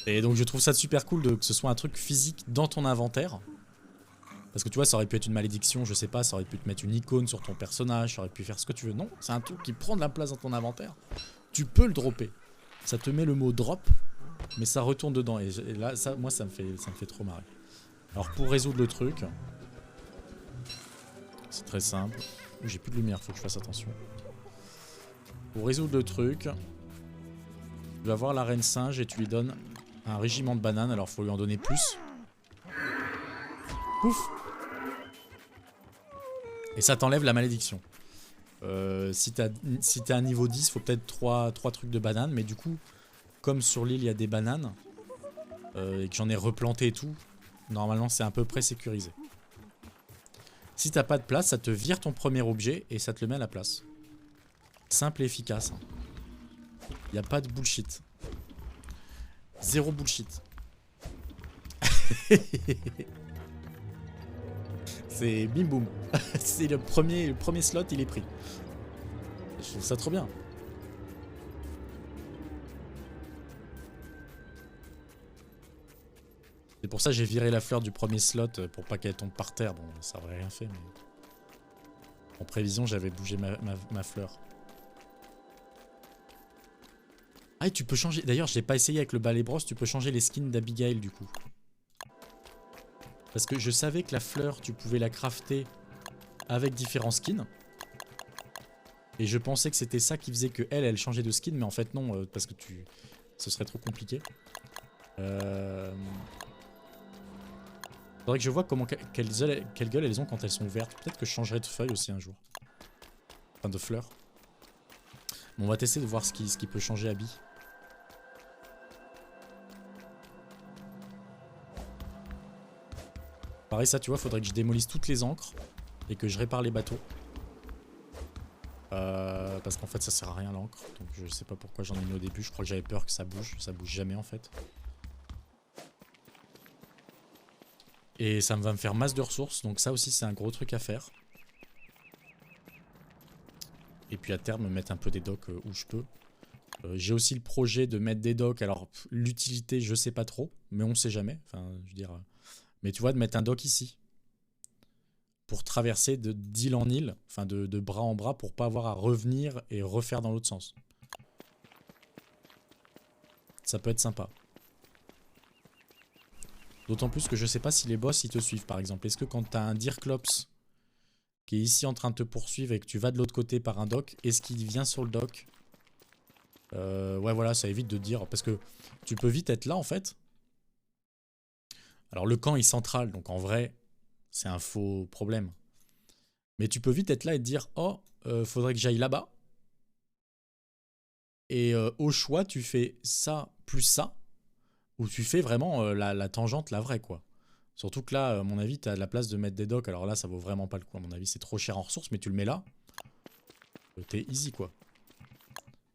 Et donc je trouve ça super cool que ce soit un truc physique dans ton inventaire. Parce que tu vois, ça aurait pu être une malédiction, je sais pas, ça aurait pu te mettre une icône sur ton personnage, ça aurait pu faire ce que tu veux. Non, c'est un truc qui prend de la place dans ton inventaire. Tu peux le dropper. Ça te met le mot drop, mais ça retourne dedans. Et là, moi, ça me fait trop marrer. Alors pour résoudre le truc, c'est très simple. J'ai plus de lumière, faut que je fasse attention. Pour résoudre le truc, tu vas voir la reine singe et tu lui donnes un régiment de bananes. Alors faut lui en donner plus. Pouf! Et ça t'enlève la malédiction. Si t'es à niveau 10, faut peut-être 3 trucs de bananes. Mais du coup, comme sur l'île il y a des bananes, et que j'en ai replanté et tout, normalement c'est à peu près sécurisé. Si t'as pas de place, ça te vire ton premier objet et ça te le met à la place. Simple et efficace. Il n'y a pas de bullshit. Zéro bullshit. C'est bim boum. C'est le premier slot, il est pris. Je trouve ça trop bien. C'est pour ça que j'ai viré la fleur du premier slot pour pas qu'elle tombe par terre. Bon, ça aurait rien fait, mais... En prévision, j'avais bougé ma fleur. Ah, et tu peux changer... D'ailleurs, je l'ai pas essayé avec le balai brosse, tu peux changer les skins d'Abigail, du coup. Parce que je savais que la fleur, tu pouvais la crafter avec différents skins. Et je pensais que c'était ça qui faisait que elle changeait de skin, mais en fait non, parce que ce serait trop compliqué. Faudrait que je vois quelle gueule elles ont quand elles sont ouvertes. Peut-être que je changerai de feuille aussi un jour. Enfin de fleurs. Bon, on va tester de voir ce qui peut changer Abby. Pareil, ça tu vois, faudrait que je démolisse toutes les encres et que je répare les bateaux. Parce qu'en fait ça sert à rien l'encre. Donc je sais pas pourquoi j'en ai mis au début. Je crois que j'avais peur que ça bouge. Ça bouge jamais en fait. Et ça va me faire masse de ressources. Donc ça aussi c'est un gros truc à faire. Et puis à terme mettre un peu des docks où je peux. J'ai aussi le projet de mettre des docks. Alors l'utilité je sais pas trop. Mais on sait jamais. Enfin je veux dire... Mais tu vois de mettre un dock ici. Pour traverser d'île en île. Enfin de bras en bras pour pas avoir à revenir et refaire dans l'autre sens. Ça peut être sympa. D'autant plus que je sais pas si les boss ils te suivent par exemple. Est-ce que quand t'as un Deerclops qui est ici en train de te poursuivre et que tu vas de l'autre côté par un dock, est-ce qu'il vient sur le dock? Ouais voilà, ça évite de dire... Parce que tu peux vite être là en fait. Alors le camp est central, donc en vrai, c'est un faux problème. Mais tu peux vite être là et te dire, oh, faudrait que j'aille là-bas. Et au choix, tu fais ça plus ça. Ou tu fais vraiment la tangente, la vraie, quoi. Surtout que là, à mon avis, tu as de la place de mettre des docks. Alors là, ça vaut vraiment pas le coup. À mon avis, c'est trop cher en ressources, mais tu le mets là. T'es easy, quoi.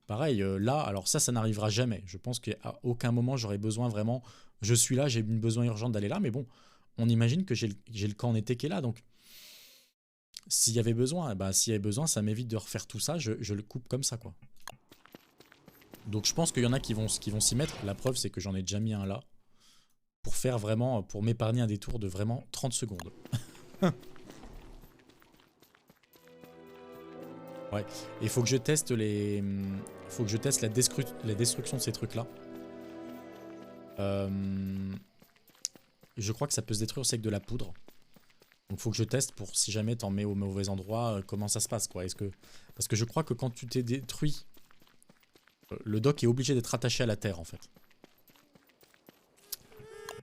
Pareil, là, alors ça n'arrivera jamais. Je pense qu'à aucun moment, j'aurai besoin vraiment... Je suis là, j'ai une besoin urgent d'aller là, mais bon, on imagine que j'ai le camp en été qui est là, donc... S'il y avait besoin, bah, s'il y avait besoin, ça m'évite de refaire tout ça, je le coupe comme ça, quoi. Donc je pense qu'il y en a qui vont s'y mettre. La preuve, c'est que j'en ai déjà mis un là. Pour faire vraiment, pour m'épargner un détour de vraiment 30 secondes. Ouais, et il faut que je teste les... Faut que je teste la destruction de ces trucs-là. Je crois que ça peut se détruire aussi avec de la poudre. Donc faut que je teste pour si jamais t'en mets au mauvais endroit, comment ça se passe, quoi. Parce que je crois que quand tu t'es détruit, le dock est obligé d'être attaché à la terre, en fait.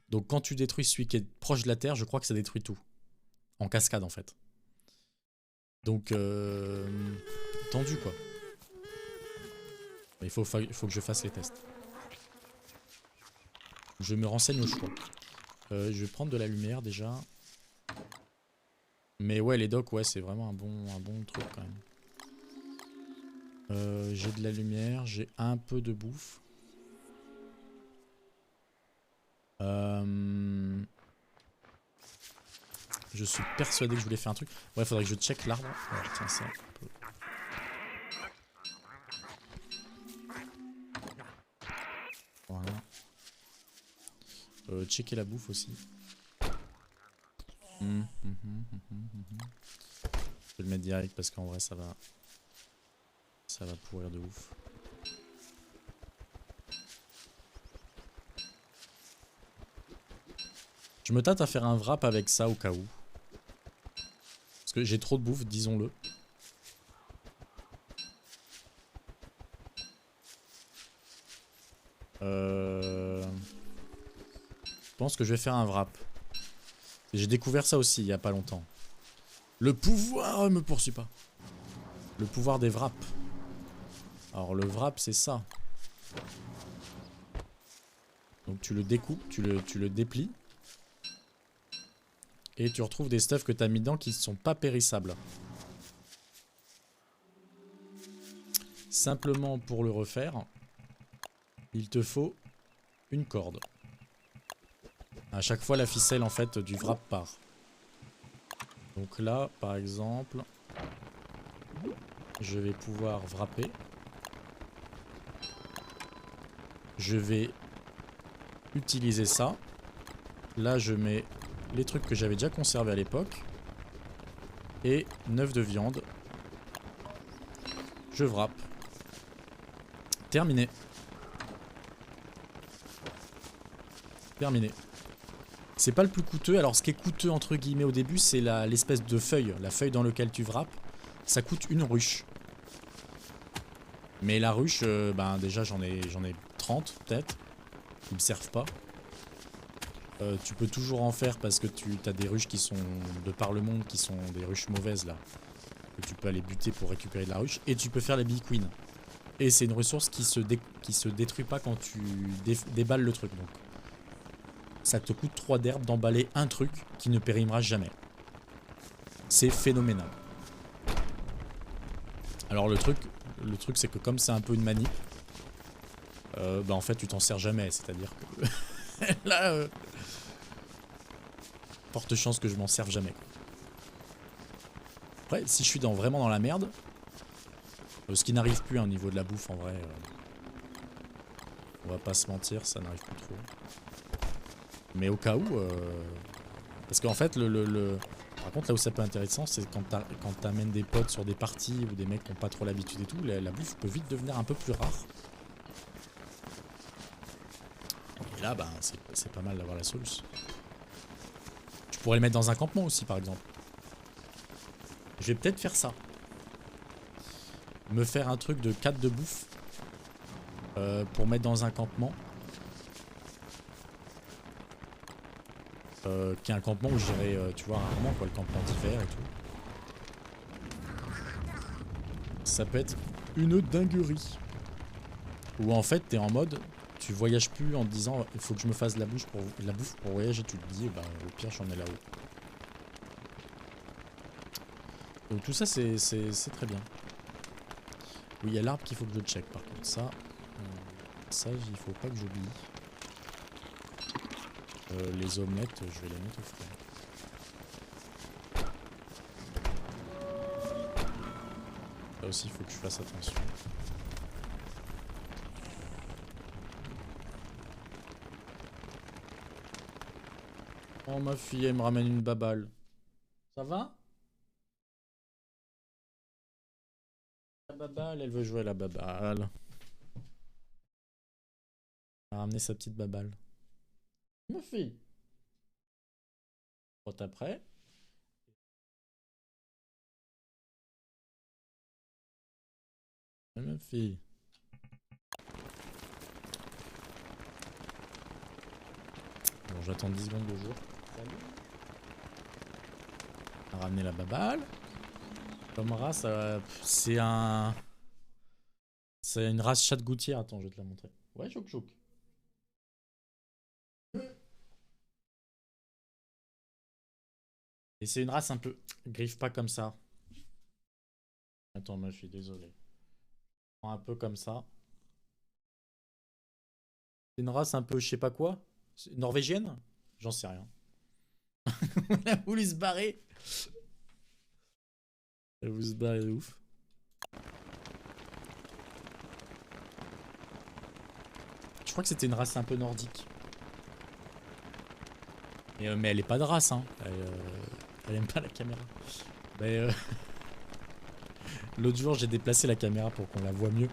Donc quand tu détruis celui qui est proche de la terre, je crois que ça détruit tout. En cascade, en fait. Donc, tendu, quoi. Il faut que je fasse les tests. Je me renseigne au choix. Je vais prendre de la lumière, déjà. Mais ouais, les docks, ouais, c'est vraiment un bon truc, quand même. J'ai de la lumière, j'ai un peu de bouffe. Je suis persuadé que je voulais faire un truc. Ouais, faudrait que je check l'arbre. Alors, tiens, ça. Voilà. Checker la bouffe aussi. Je vais le mettre direct parce qu'en vrai, ça va pourrir de ouf. Je me tâte à faire un wrap avec ça au cas où. Parce que j'ai trop de bouffe, disons-le. Je pense que je vais faire un wrap. J'ai découvert ça aussi il y a pas longtemps. Le pouvoir me poursuit pas. Le pouvoir des wraps. Alors le wrap c'est ça. Donc tu le découpes, tu le déplies. Et tu retrouves des stuffs que tu as mis dedans qui ne sont pas périssables. Simplement pour le refaire, il te faut une corde. À chaque fois, la ficelle en fait du wrap part. Donc là, par exemple, je vais pouvoir wrapper. Je vais utiliser ça. Là, je mets les trucs que j'avais déjà conservés à l'époque. Et 9 de viande. Je wrap. Terminé. Terminé. C'est pas le plus coûteux. Alors ce qui est coûteux entre guillemets au début, c'est l'espèce de feuille. La feuille dans laquelle tu wraps. Ça coûte une ruche. Mais la ruche, ben déjà j'en ai 30 peut-être. Qui me servent pas. Tu peux toujours en faire parce que tu as des ruches qui sont de par le monde, qui sont des ruches mauvaises là. Que tu peux aller buter pour récupérer de la ruche. Et tu peux faire les bee queen. Et c'est une ressource qui se détruit pas quand tu déballes le truc. Donc ça te coûte 3 d'herbe d'emballer un truc qui ne périmera jamais. C'est phénoménal. Alors le truc c'est que comme c'est un peu une manip, bah en fait tu t'en sers jamais. C'est-à-dire que là, forte chance que je m'en serve jamais. Après, si je suis vraiment dans la merde, ce qui n'arrive plus au niveau de la bouffe en vrai, on va pas se mentir, ça n'arrive plus trop. Mais au cas où, parce qu'en fait, par contre là où ça peut être intéressant, c'est quand t'amènes des potes sur des parties ou des mecs qui n'ont pas trop l'habitude et tout, la bouffe peut vite devenir un peu plus rare. Et là, ben, c'est pas mal d'avoir la solution. Tu pourrais le mettre dans un campement aussi, par exemple. Je vais peut-être faire ça. Me faire un truc de 4 de bouffe pour mettre dans un campement. Qui est un campement où j'irai, tu vois, rarement, quoi, le campement d'hiver et tout. Ça peut être une dinguerie. Ou en fait, t'es en mode, tu voyages plus en te disant, il faut que je me fasse de la bouffe pour voyager. Tu te dis, bah, au pire, j'en ai là-haut. Donc tout ça, c'est très bien. Oui, il y a l'arbre qu'il faut que je check, par contre. Ça, il faut pas que j'oublie. Les omelettes, je vais les mettre au frais. Là aussi, il faut que je fasse attention. Oh, ma fille, elle me ramène une baballe. Ça va? La baballe, elle veut jouer à la baballe. Elle a ramené sa petite baballe. Ma fille. Bon, t'es prêt? Ma fille. Bon, j'attends 10 secondes de jour. Salut. On a ramené la baballe. Comme race, c'est un... C'est une race chat gouttière. Attends, je vais te la montrer. Ouais, chouk chouk. Et c'est une race un peu... Griffe pas comme ça. Attends, moi je suis désolé. Un peu comme ça. C'est une race un peu je sais pas quoi. Norvégienne? J'en sais rien. Elle a voulu se barrer. Elle a voulu se barrer de ouf. Je crois que c'était une race un peu nordique. Mais elle est pas de race, hein. Elle aime pas la caméra. Mais l'autre jour, j'ai déplacé la caméra pour qu'on la voit mieux.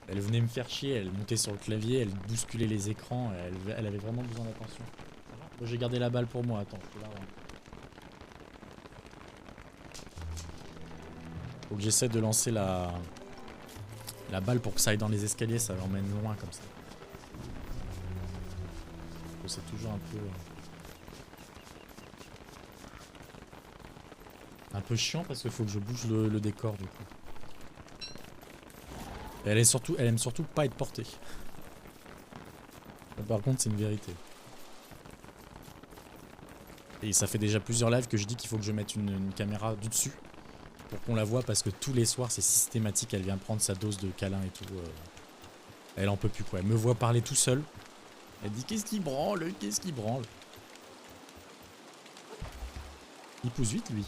Elle venait me faire chier, elle montait sur le clavier, elle bousculait les écrans, elle avait vraiment besoin d'attention. Bon, j'ai gardé la balle pour moi, attends, je peux la rendre. Faut que j'essaie de lancer la balle pour que ça aille dans les escaliers, ça l'emmène loin comme ça. C'est toujours un peu chiant parce qu'il faut que je bouge le décor du coup. Et elle aime surtout pas être portée. Par contre, c'est une vérité. Et ça fait déjà plusieurs lives que je dis qu'il faut que je mette une caméra du dessus. pour qu'on la voie parce que tous les soirs c'est systématique, elle vient prendre sa dose de câlin et tout. Elle en peut plus quoi, elle me voit parler tout seul. Elle dit qu'est-ce qui branle, qu'est-ce qui branle. Il pousse vite lui.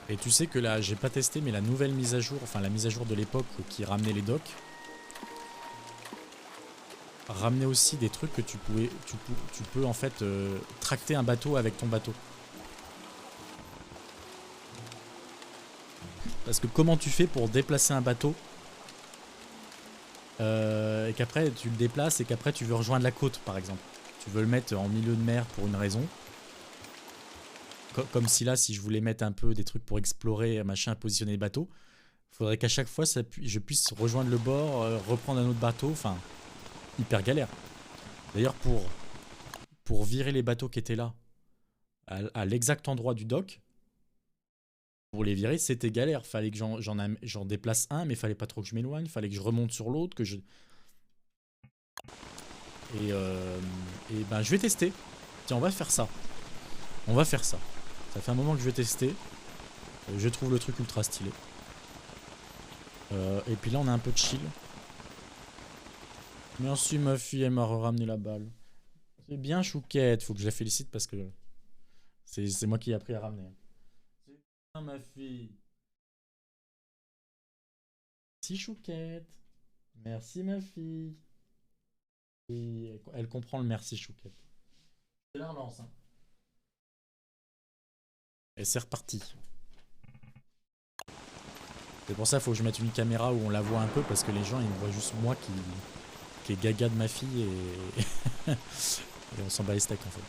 Et tu sais que là, j'ai pas testé, mais la nouvelle mise à jour, enfin la mise à jour de l'époque qui ramenait les docks, ramenait aussi des trucs que tu peux en fait tracter un bateau avec ton bateau. Parce que comment tu fais pour déplacer un bateau et qu'après tu le déplaces et qu'après tu veux rejoindre la côte par exemple. Tu veux le mettre en milieu de mer pour une raison. Comme si là, si je voulais mettre un peu des trucs pour explorer, machin, positionner les bateaux, il faudrait qu'à chaque fois je puisse rejoindre le bord, reprendre un autre bateau, enfin, hyper galère. D'ailleurs, pour virer les bateaux qui étaient là, à l'exact endroit du dock, pour les virer, c'était galère. Fallait que j'en déplace un, mais fallait pas trop que je m'éloigne, fallait que je remonte sur l'autre, que je... Et ben, je vais tester. Tiens, on va faire ça. On va faire ça. Ça fait un moment que je vais tester. Je trouve le truc ultra stylé. Et puis là, on a un peu de chill. Merci ma fille, elle m'a ramené la balle. C'est bien Chouquette. Faut que je la félicite parce que c'est moi qui ai appris à ramener. C'est bien ma fille. Merci Chouquette. Merci ma fille. Et elle comprend le merci Chouquette. Je la relance. Hein. Et c'est reparti. C'est pour ça qu'il faut que je mette une caméra où on la voit un peu parce que les gens ils me voient juste moi qui est gaga de ma fille et, et on s'en bat les steaks en fait.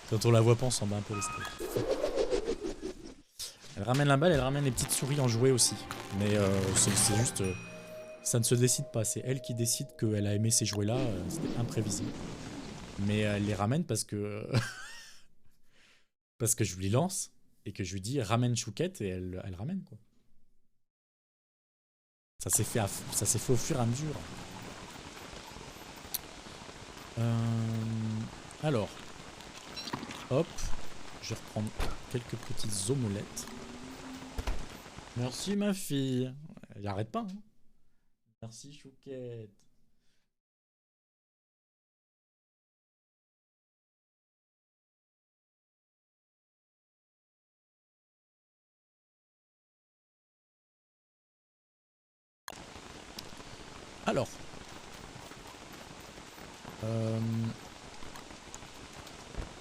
Quand on la voit pas on s'en bat un peu les steaks. Elle ramène la balle, elle ramène les petites souris en jouet aussi. Mais c'est juste... ça ne se décide pas, c'est elle qui décide qu'elle a aimé ces jouets là, c'était imprévisible. Mais elle les ramène parce que... parce que je lui lance et que je lui dis ramène Chouquette et elle ramène quoi. Ça s'est fait au fur et à mesure. Alors, hop, je vais reprendre quelques petites omelettes. Merci ma fille. Elle arrête pas. Hein. Merci Chouquette. Alors,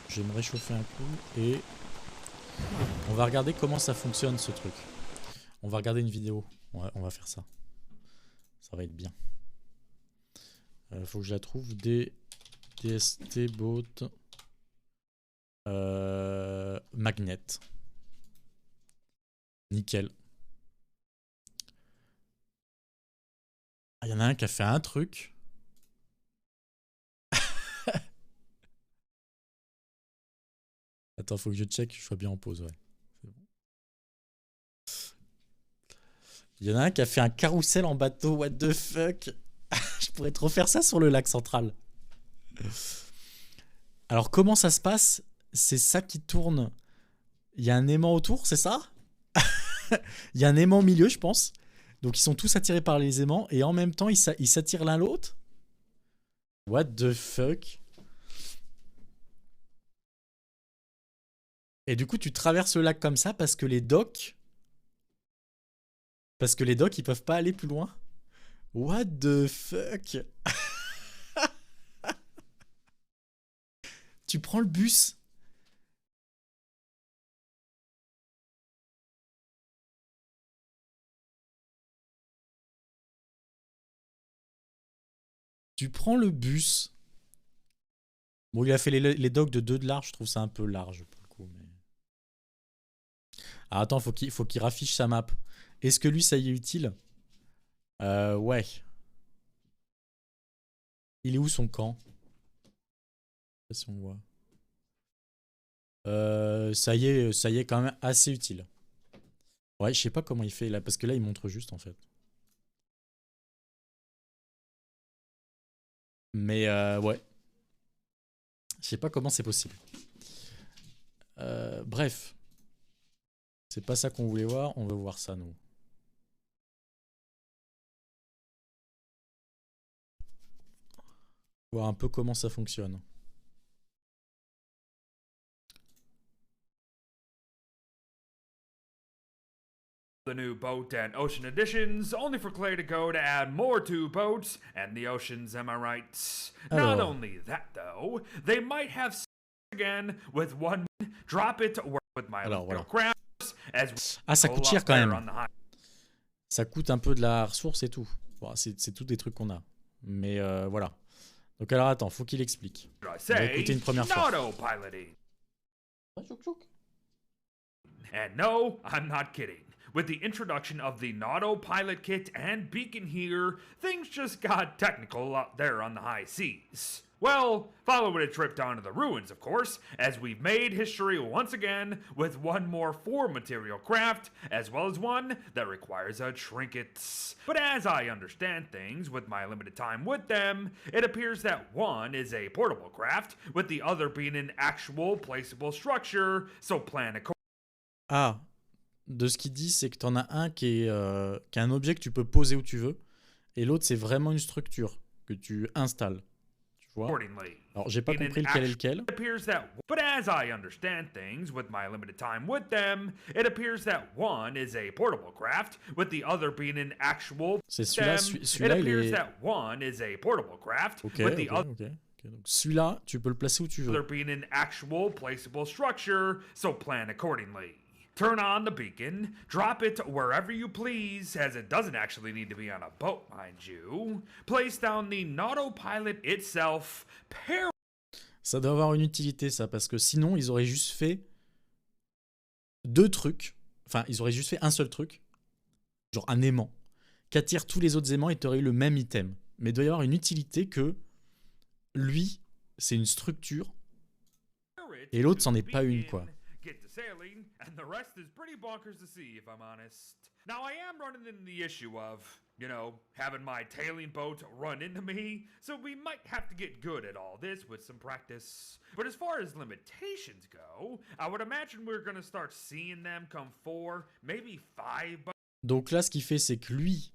je vais me réchauffer un coup et on va regarder comment ça fonctionne ce truc. On va regarder une vidéo. On va faire ça. Ça va être bien. Faut que je la trouve. DST Boat Magnet. Nickel. Il y en a un qui a fait un truc. Attends, faut que je check, je sois bien en pause, ouais. C'est bon. Il y en a un qui a fait un carrousel en bateau, what the fuck. Je pourrais trop faire ça sur le lac central. Alors comment ça se passe? C'est ça qui tourne. Il y a un aimant autour, c'est ça? Il y a un aimant au milieu, je pense. Donc ils sont tous attirés par les aimants et en même temps ils s'attirent l'un l'autre. What the fuck? Et du coup tu traverses le lac comme ça parce que les docks... Parce que les docks ils peuvent pas aller plus loin. What the fuck? Tu prends le bus. Tu prends le bus. Bon, il a fait les docks de 2 de large, je trouve ça un peu large pour le coup. Mais... Ah, attends, faut qu'il raffiche sa map. Est-ce que lui, ça y est utile? Ouais. Il est où son camp? sais pas si on voit. Ça y est quand même assez utile. Ouais, je sais pas comment il fait là, parce que là il montre juste en fait. Mais ouais, je sais pas comment c'est possible. Bref, c'est pas ça qu'on voulait voir, on veut voir ça nous. Voir un peu comment ça fonctionne. The new boat and ocean additions, only for Clay to go to add more to boats and the oceans, am I right? Not Alors, only that, though, they might have again with one drop it to work with my alors little voilà. crafts as Ah, ça we coûte go cher up quand there même. on the high. Ça coûte un peu de la ressource et tout. Bon, c'est tout des trucs qu'on a. Mais voilà. Donc alors attends, faut qu'il explique. I On va say, écouter une première fois. autopiloting. Ah, chouk, chouk. And no, I'm not kidding. With the introduction of the Autopilot kit and beacon here, things just got technical out there on the high seas. Well, following a trip down to the ruins, of course, as we've made history once again with one more 4 material craft, as well as one that requires a trinket. But as I understand things with my limited time with them, it appears that one is a portable craft, with the other being an actual placeable structure, so plan accordingly. Ah, de ce qu'il dit, c'est que t'en as un qui est un objet que tu peux poser où tu veux, et l'autre c'est vraiment une structure que tu installes. Tu vois? Alors j'ai pas compris lequel est lequel. It appears that, but as I understand things with my limited time with them, it appears that one is a portable craft, with the other being an actual. C'est celui-là, It celui-là il appears est. that one is a portable craft, Ok, with the ok, ok. Donc celui-là, tu peux le placer où tu other veux. being an actual placeable structure, so plan accordingly. Turn on the beacon, drop it wherever you please, as it doesn't actually need to be on a boat, mind you. Place down the Autopilot itself, pair. Ça doit avoir une utilité ça, parce que sinon ils auraient juste fait deux trucs. Enfin, ils auraient juste fait un seul truc, genre un aimant, qui attire tous les autres aimants et t'aurais eu le même item. Mais il doit y avoir une utilité que lui, c'est une structure, et l'autre, c'en est pas une, quoi. Get to sailing, and the rest is pretty bonkers to see, if I'm honest. Now, I am running into the issue of, you know, having my tailing boat run into me, so we might have to get good at all this with some practice. But as far as limitations go, I would imagine we're gonna start seeing them come 4, maybe 5. Donc là, ce qu'il fait, c'est que lui,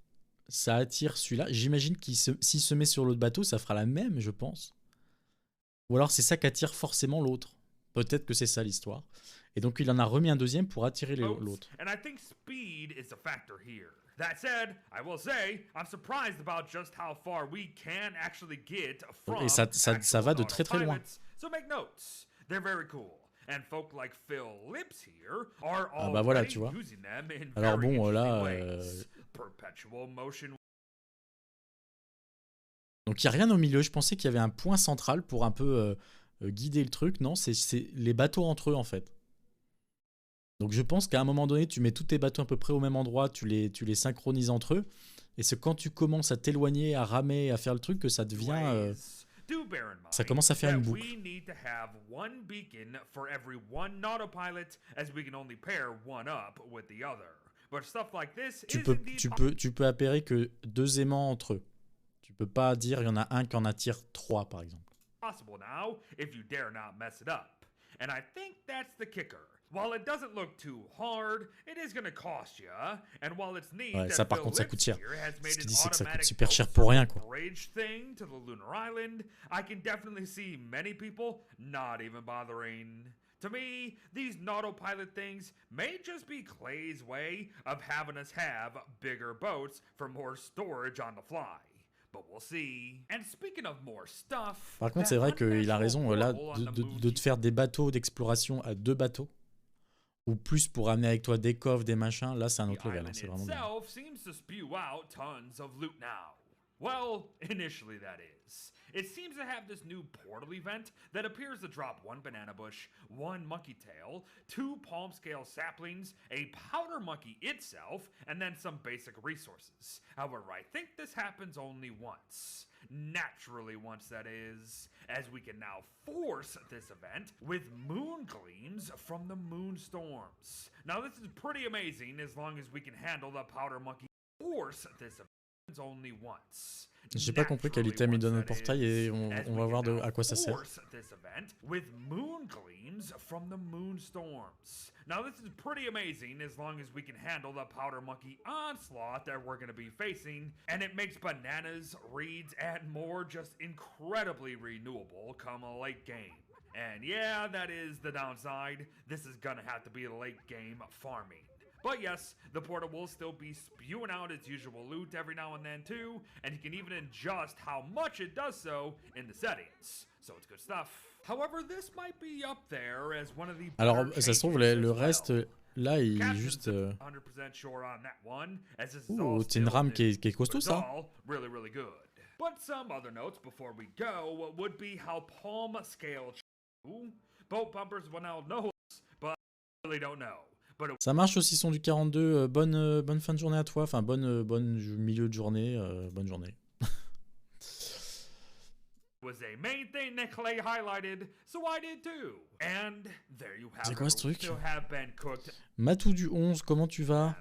ça attire celui-là. J'imagine qu'il s'il se met sur l'autre bateau, ça fera la même, je pense. Ou alors c'est ça qui attire forcément l'autre. Peut-être que c'est ça l'histoire. Et donc il en a remis un deuxième pour attirer l'autre. And I think speed is a factor here. That said, I will say, I'm surprised about just how far we can actually get from. Et ça va de très très loin. So make notes. They're very cool. And folk like Phil Lips here are Ah bah voilà, already tu vois. using them in Alors very bon, là, interesting ways. Perpetual motion. Donc il n'y a rien au milieu. Je pensais qu'il y avait un point central pour un peu guider le truc. Non, c'est les bateaux entre eux en fait. Donc je pense qu'à un moment donné, tu mets tous tes bateaux à peu près au même endroit, tu les synchronises entre eux. Et c'est quand tu commences à t'éloigner, à ramer, à faire le truc que ça devient... ça commence à faire une boucle. Tu peux appairer que 2 aimants entre eux. Tu peux pas dire il y en a un qui en attire 3 par exemple. Possible now if you dare not mess it up. And I think that's the kicker. While it doesn't look too hard, it is going to cost you. And while it's neat Ouais, that ça par Phil contre ça Lips coûte cher. here has Ce made qu'il an dit c'est que ça coûte automatic super boat cher pour rien quoi. bridge thing to the lunar island, I can definitely see many people not even bothering. To me, these autopilot things may just be Clay's way of having us have bigger boats for more storage on the fly. But we'll see. And speaking of more stuff, par contre, c'est vrai qu'il a raison là de te faire des bateaux d'exploration à 2 bateaux. Ou plus pour amener avec toi des coffres, des machins. Là, c'est un autre level. Hein, c'est vraiment bien. Well, initially that is. It seems to have this new portal event that appears to drop 1 banana bush, 1 monkey tail, 2 palm scale saplings, a powder monkey itself, and then some basic resources. However, I think this happens only once. Naturally once, that is, as we can now force this event with moon gleams from the moonstorms. Now this is pretty amazing as long as we can handle the powder monkey. Force this event only once. J'ai pas compris quel item il donne au portail et on va voir à quoi ça sert. This event with moon gleams from the moonstorms. Now this is pretty amazing as long as we can handle the powder monkey onslaught that we're going to be facing, and it makes bananas, reeds, and more just incredibly renewable come a late game. And yeah, that is the downside. This is gonna have to be late game farming. But yes, the portal will still be spewing out its usual loot every now and then too, and you can even adjust how much it does so in the settings. So it's good stuff. However, this might be up there as one of the Alors, ça se trouve, le reste, là, il est juste... Ouh, c'est une rame qui est costaud, ça. Really, really good. But some other notes before we go would be how palm scale boat bumpers will now know, but really don't know. Ça marche aussi, son du 42. Bonne fin de journée à toi. Enfin, bonne milieu de journée. Bonne journée. C'est quoi ce truc? Matou du 11, comment tu vas?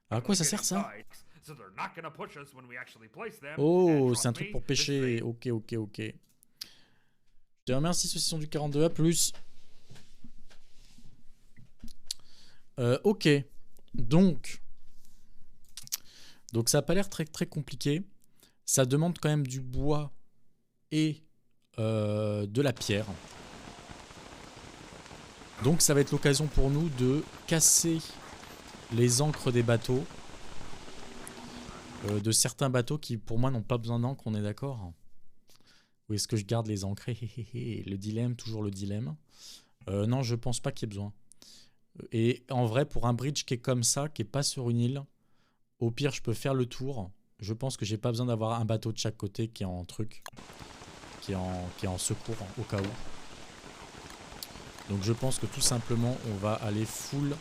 À quoi ça sert ça? Oh, c'est un truc pour pêcher. Ok. Je te remercie, ceux-ci sont du 42. À plus. Ok, donc ça n'a pas l'air très très compliqué. Ça demande quand même du bois et de la pierre. Donc ça va être l'occasion pour nous de casser les ancres des bateaux. De certains bateaux qui pour moi n'ont pas besoin d'encre, on est d'accord? Où est-ce que je garde les ancres? Le dilemme, toujours le dilemme. Non, je pense pas qu'il y ait besoin. Et en vrai, pour un bridge qui est comme ça, qui est pas sur une île, au pire, je peux faire le tour. Je pense que j'ai pas besoin d'avoir un bateau de chaque côté qui est en truc, qui est en secours au cas où. Donc je pense que tout simplement, on va aller full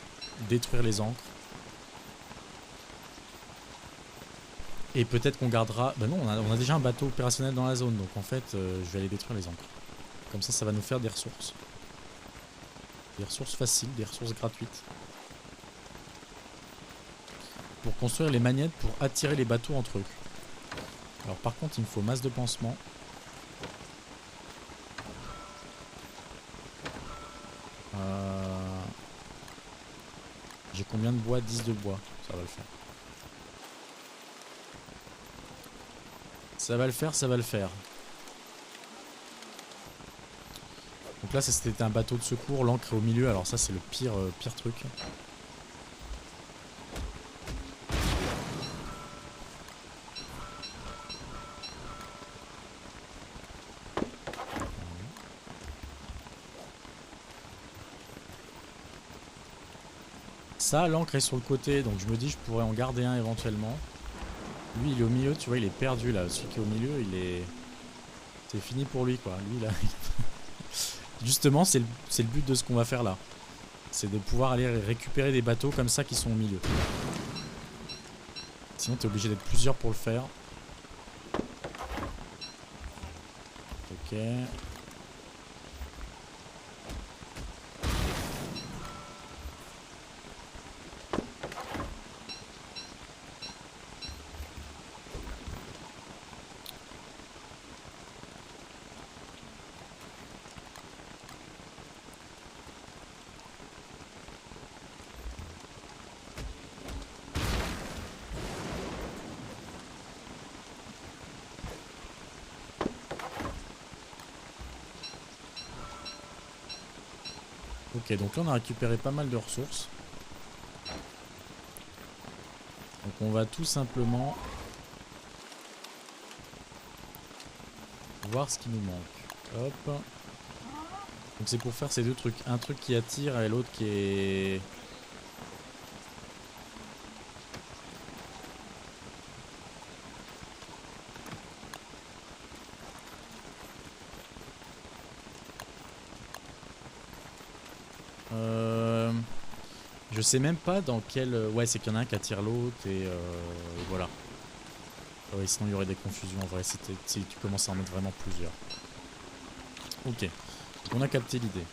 détruire les ancres. Et peut-être qu'on gardera... Ben non, on a déjà un bateau opérationnel dans la zone, donc en fait, je vais aller détruire les ancres. Comme ça va nous faire des ressources. Des ressources faciles, des ressources gratuites. Pour construire les magnettes pour attirer les bateaux entre eux. Alors par contre il me faut masse de pansement. J'ai combien de bois? 10 de bois, ça va le faire. Ça va le faire. Donc là, ça c'était un bateau de secours, l'ancre est au milieu, alors ça c'est le pire truc. Ça, l'ancre est sur le côté, donc je me dis je pourrais en garder un éventuellement. Lui il est au milieu, tu vois, il est perdu là. Celui qui est au milieu, il est... C'est fini pour lui quoi. Lui là... Justement, c'est le but de ce qu'on va faire là. C'est de pouvoir aller récupérer des bateaux comme ça qui sont au milieu. Sinon, t'es obligé d'être plusieurs pour le faire. Ok. Ok, donc là on a récupéré pas mal de ressources. Donc on va tout simplement voir ce qui nous manque. Hop. Donc c'est pour faire ces deux trucs. Un truc qui attire et l'autre qui est... Je sais même pas dans quel... Ouais, c'est qu'il y en a un qui attire l'autre et voilà. Ouais, sinon il y aurait des confusions en vrai si tu commences à en mettre vraiment plusieurs. Ok, on a capté l'idée.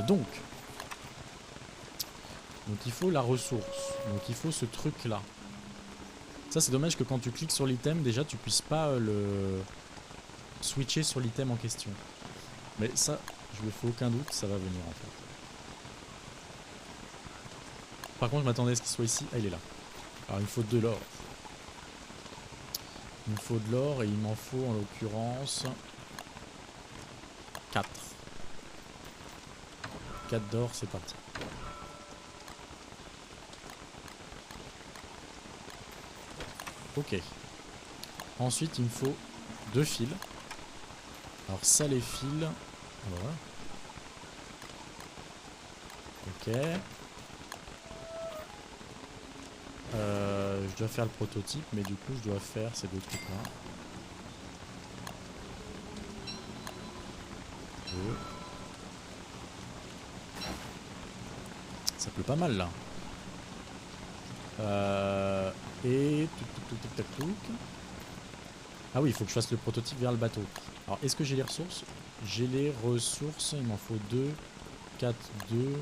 Donc il faut la ressource. Donc il faut ce truc là. Ça c'est dommage que quand tu cliques sur l'item déjà tu puisses pas le switcher sur l'item en question. Mais ça je me fais aucun doute, ça va venir en fait. Par contre je m'attendais à ce qu'il soit ici. Ah il est là. Alors il me faut de l'or. Il me faut de l'or et il m'en faut en l'occurrence 4. 4 d'or, c'est parti. Ok. Ensuite, il me faut 2 fils. Alors ça, les fils... Voilà. Ok. Je dois faire le prototype, mais du coup, je dois faire ces deux trucs-là. Ça pleut pas mal là. Et... Ah oui, il faut que je fasse le prototype vers le bateau. Alors, est-ce que j'ai les ressources? J'ai les ressources, il m'en faut 2, 4, 2...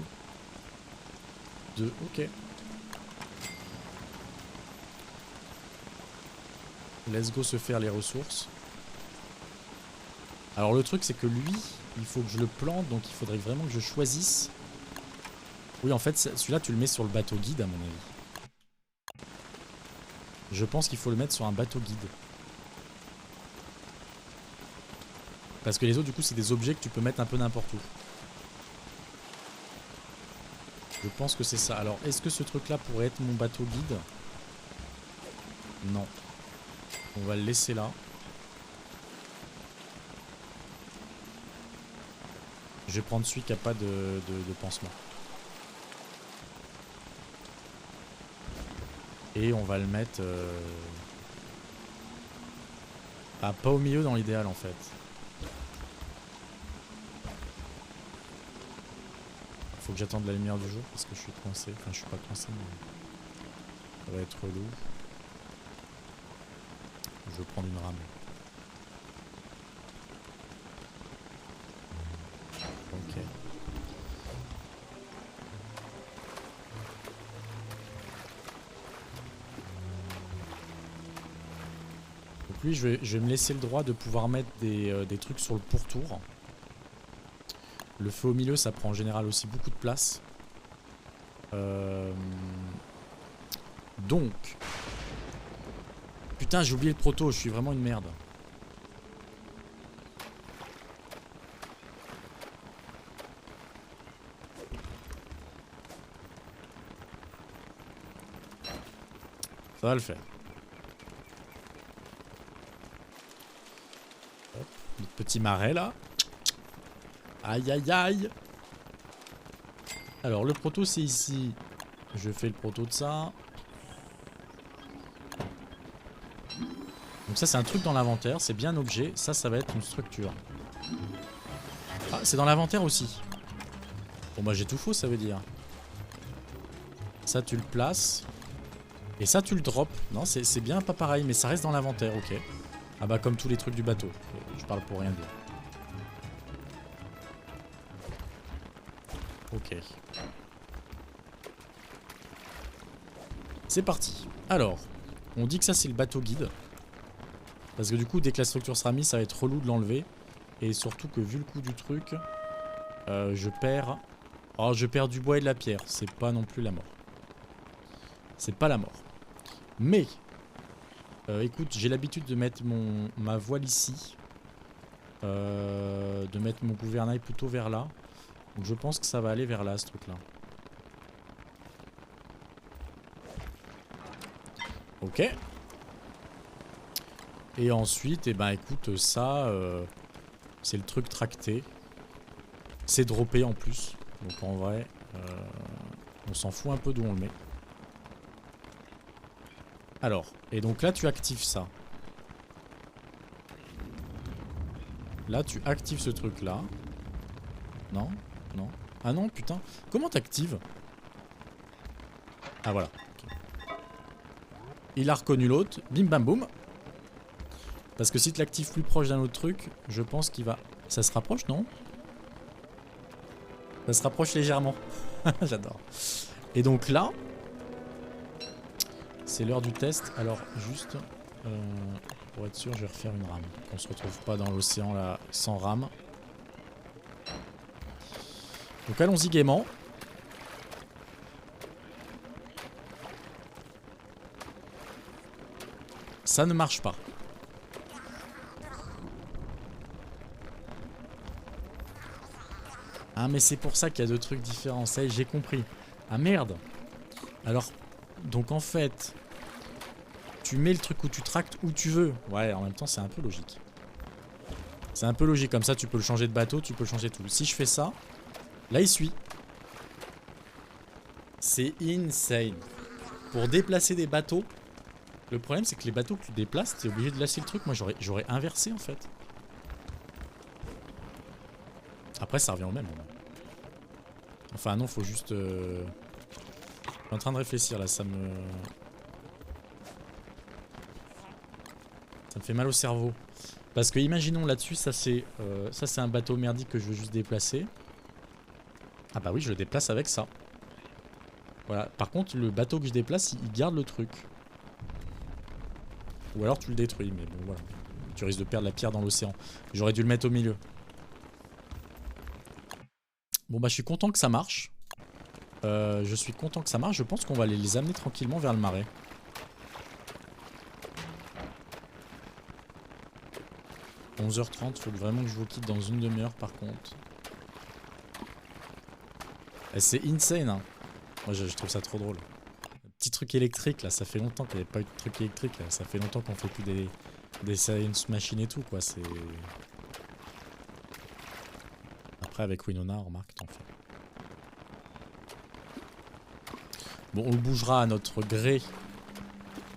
2, ok. Let's go se faire les ressources. Alors le truc c'est que lui, il faut que je le plante, donc il faudrait vraiment que je choisisse. Oui en fait celui-là tu le mets sur le bateau guide à mon avis. Je pense qu'il faut le mettre sur un bateau guide. Parce que les autres du coup c'est des objets que tu peux mettre un peu n'importe où. Je pense que c'est ça. Alors est-ce que ce truc là pourrait être mon bateau guide? Non. On va le laisser là. Je vais prendre celui qui n'a pas de pansement. Et on va le mettre... Ah, pas au milieu dans l'idéal en fait. Faut que j'attende la lumière du jour parce que je suis coincé. Enfin, je suis pas coincé, mais ça va être lourd. Je vais prendre une rame. Ok. Donc lui, je vais me laisser le droit de pouvoir mettre des trucs sur le pourtour. Le feu au milieu, ça prend en général aussi beaucoup de place. Donc... Putain, j'ai oublié le proto, je suis vraiment une merde. Ça va le faire. Hop, notre petit marais là. Aïe aïe aïe. Alors le proto c'est ici. Je fais le proto de ça. Donc ça c'est un truc dans l'inventaire, c'est bien un objet, ça va être une structure. Ah c'est dans l'inventaire aussi. Bon bah j'ai tout faux ça veut dire. Ça tu le places. Et ça tu le drops. Non c'est bien pas pareil mais ça reste dans l'inventaire, ok. Ah bah comme tous les trucs du bateau. Je parle pour rien dire. Ok. C'est parti. Alors, on dit que ça c'est le bateau guide. Parce que du coup, dès que la structure sera mise, ça va être relou de l'enlever. Et surtout que vu le coup du truc, je perds... Oh, je perds du bois et de la pierre. C'est pas non plus la mort. C'est pas la mort. Mais, écoute, j'ai l'habitude de mettre ma voile ici. De mettre mon gouvernail plutôt vers là. Donc je pense que ça va aller vers là, ce truc-là. Ok. Et ensuite, eh ben écoute, ça, c'est le truc tracté. C'est droppé en plus. Donc en vrai, on s'en fout un peu d'où on le met. Alors, et donc là tu actives ça. Là tu actives ce truc là. Non, non. Ah non, putain. Comment t'actives? Ah voilà. Okay. Il a reconnu l'autre. Bim bam boum. Parce que si tu l'actives plus proche d'un autre truc, je pense qu'il va... Ça se rapproche, non? Ça se rapproche légèrement. J'adore. Et donc là, c'est l'heure du test. Alors juste, pour être sûr, je vais refaire une rame. Qu'on se retrouve pas dans l'océan là sans rame. Donc allons-y gaiement. Ça ne marche pas. Ah mais c'est pour ça qu'il y a deux trucs différents. Ça y est, j'ai compris. Ah merde. Alors, donc en fait, tu mets le truc où tu tractes où tu veux. Ouais, en même temps, c'est un peu logique. C'est un peu logique. Comme ça, tu peux le changer de bateau, tu peux le changer de tout. Si je fais ça, là, il suit. C'est insane. Pour déplacer des bateaux, le problème, c'est que les bateaux que tu déplaces, t'es obligé de lasser le truc. Moi, j'aurais inversé, en fait. Après, ça revient au même. Enfin, non, faut juste... Je suis en train de réfléchir, là. Ça me fait mal au cerveau. Parce que, imaginons, là-dessus, ça, c'est un bateau merdique que je veux juste déplacer. Ah bah oui, je le déplace avec ça. Voilà. Par contre, le bateau que je déplace, il garde le truc. Ou alors tu le détruis, mais bon, voilà. Tu risques de perdre la pierre dans l'océan. J'aurais dû le mettre au milieu. Bon bah je suis content que ça marche. Je suis content que ça marche. Je pense qu'on va les amener tranquillement vers le marais. « 11h30, faut vraiment que je vous quitte dans une demi-heure par contre. » C'est insane hein. Moi je trouve ça trop drôle. Petit truc électrique là, ça fait longtemps qu'il n'y avait pas eu de truc électrique là. Ça fait longtemps qu'on fait plus des science machines et tout quoi. C'est... Après avec Winona, remarque, t'en fais. Bon, on le bougera à notre gré,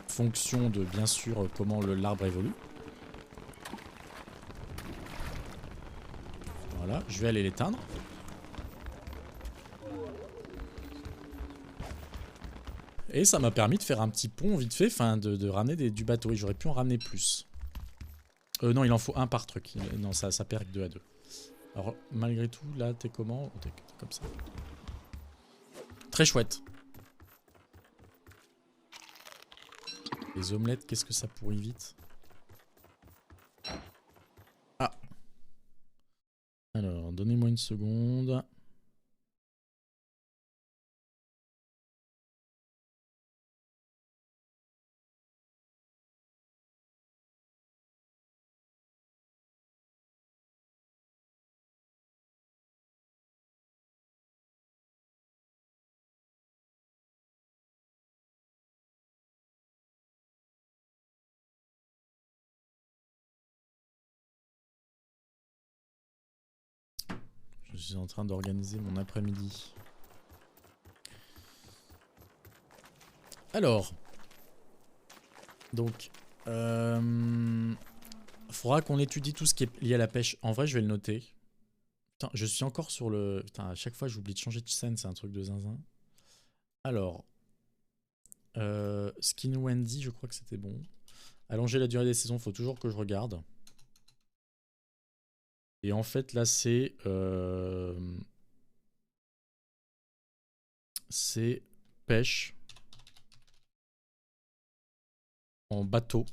fonction de bien sûr comment l'arbre évolue. Voilà, je vais aller l'éteindre. Et ça m'a permis de faire un petit pont vite fait, enfin de ramener du bateau. Et j'aurais pu en ramener plus. Non, il en faut un par truc. Non, ça perd que 2 à 2. Alors, malgré tout, là, t'es comment? T'es comme ça. Très chouette. Les omelettes, qu'est-ce que ça pourrit vite? Ah. Alors, donnez-moi une seconde. Je suis en train d'organiser mon après-midi. Alors. Donc. Faudra qu'on étudie tout ce qui est lié à la pêche. En vrai, je vais le noter. Putain, je suis encore sur le... Putain, à chaque fois, j'oublie de changer de scène. C'est un truc de zinzin. Alors. Skin Wendy, je crois que c'était bon. Allonger la durée des saisons, faut toujours que je regarde. Et en fait, là, c'est... c'est pêche en bateau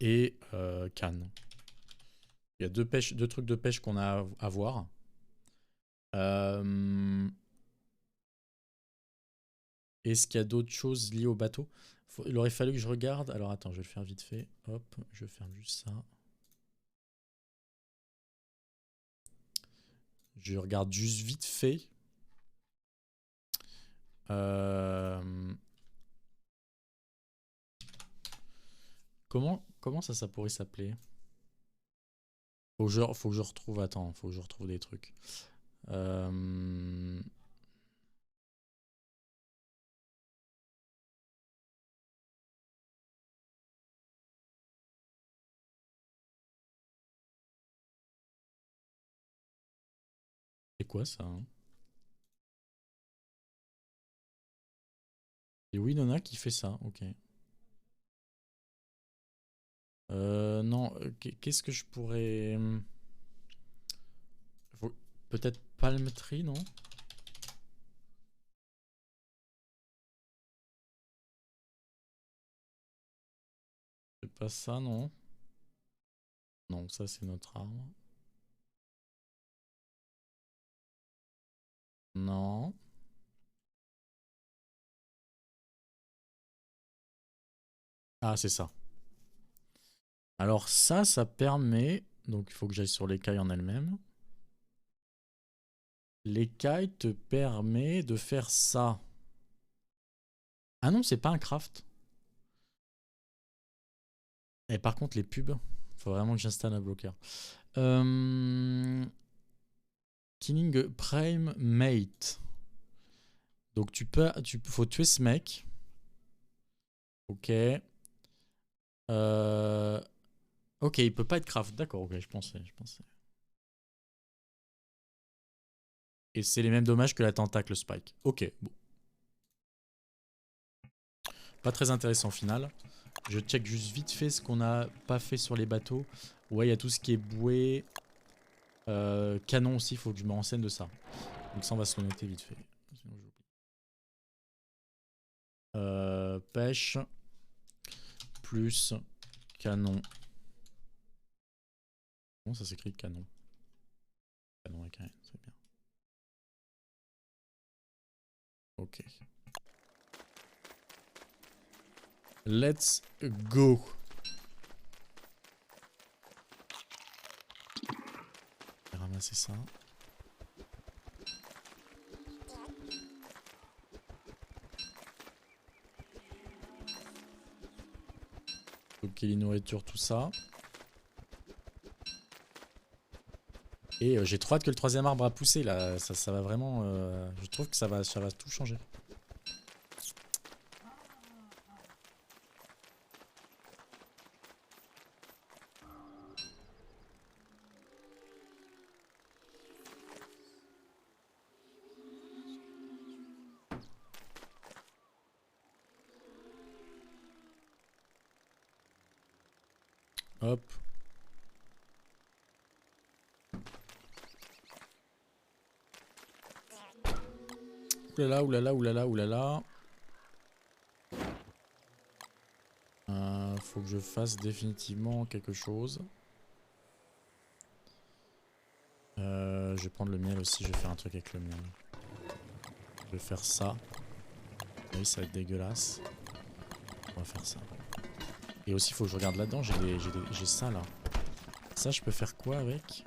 et canne. Il y a deux trucs de pêche qu'on a à voir. Est-ce qu'il y a d'autres choses liées au bateau? Il aurait fallu que je regarde. Alors attends, je vais le faire vite fait. Hop, je ferme juste ça. Je regarde juste vite fait. Comment ça pourrait s'appeler? Faut que je retrouve. Attends, faut que je retrouve des trucs. C'est quoi ça hein? Et oui, Nona qui fait ça, ok. Non, qu'est-ce que je pourrais... Peut-être Palm Tree, non? C'est pas ça, non? Non, ça c'est notre arbre. Non. Ah, c'est ça. Alors ça permet... Donc il faut que j'aille sur l'écaille en elle-même. L'écaille te permet de faire ça. Ah non, c'est pas un craft. Et par contre, les pubs, faut vraiment que j'installe un bloqueur. Killing Prime Mate. Donc faut tuer ce mec. Ok. Ok, il peut pas être craft. D'accord, ok, je pensais. Et c'est les mêmes dommages que la tentacle spike. Ok, bon. Pas très intéressant au final. Je check juste vite fait ce qu'on a pas fait sur les bateaux. Ouais, il y a tout ce qui est bouée. Canon aussi, il faut que je me renseigne de ça. Donc ça, on va se le noter vite fait. Pêche. Plus canon. Bon, ça s'écrit canon. Canon avec un N, c'est bien. Ok. Let's go. Je vais ramasser ça. Ok, les nourritures, tout ça. Et j'ai trop hâte que le troisième arbre a poussé là. Ça va vraiment. Je trouve que ça va tout changer. Hop. Oulala, oulala, oulala, oulala. Faut que je fasse définitivement quelque chose. Je vais prendre le miel aussi, je vais faire un truc avec le miel. Je vais faire ça. Oui, ça va être dégueulasse. On va faire ça. Et aussi, il faut que je regarde là-dedans, j'ai ça là. Ça, je peux faire quoi avec?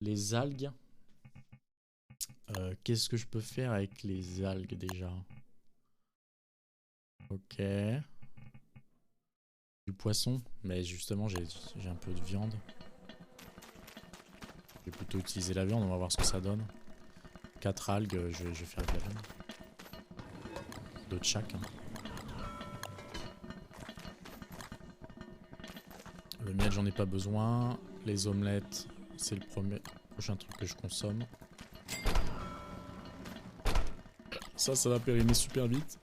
Les algues. Qu'est-ce que je peux faire avec les algues déjà? Ok. Du poisson. Mais justement, j'ai un peu de viande. Je vais plutôt utiliser la viande, on va voir ce que ça donne. 4 algues, je vais faire de la viande. 2 de chaque. Hein. Le miel, j'en ai pas besoin. Les omelettes, c'est le prochain truc que je consomme. Ça va périmer super vite.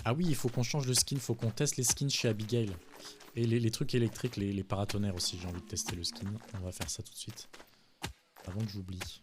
Ah oui, il faut qu'on change de skin, il faut qu'on teste les skins chez Abigail. Et les trucs électriques, les paratonnerres aussi, j'ai envie de tester le skin. On va faire ça tout de suite. Avant que j'oublie.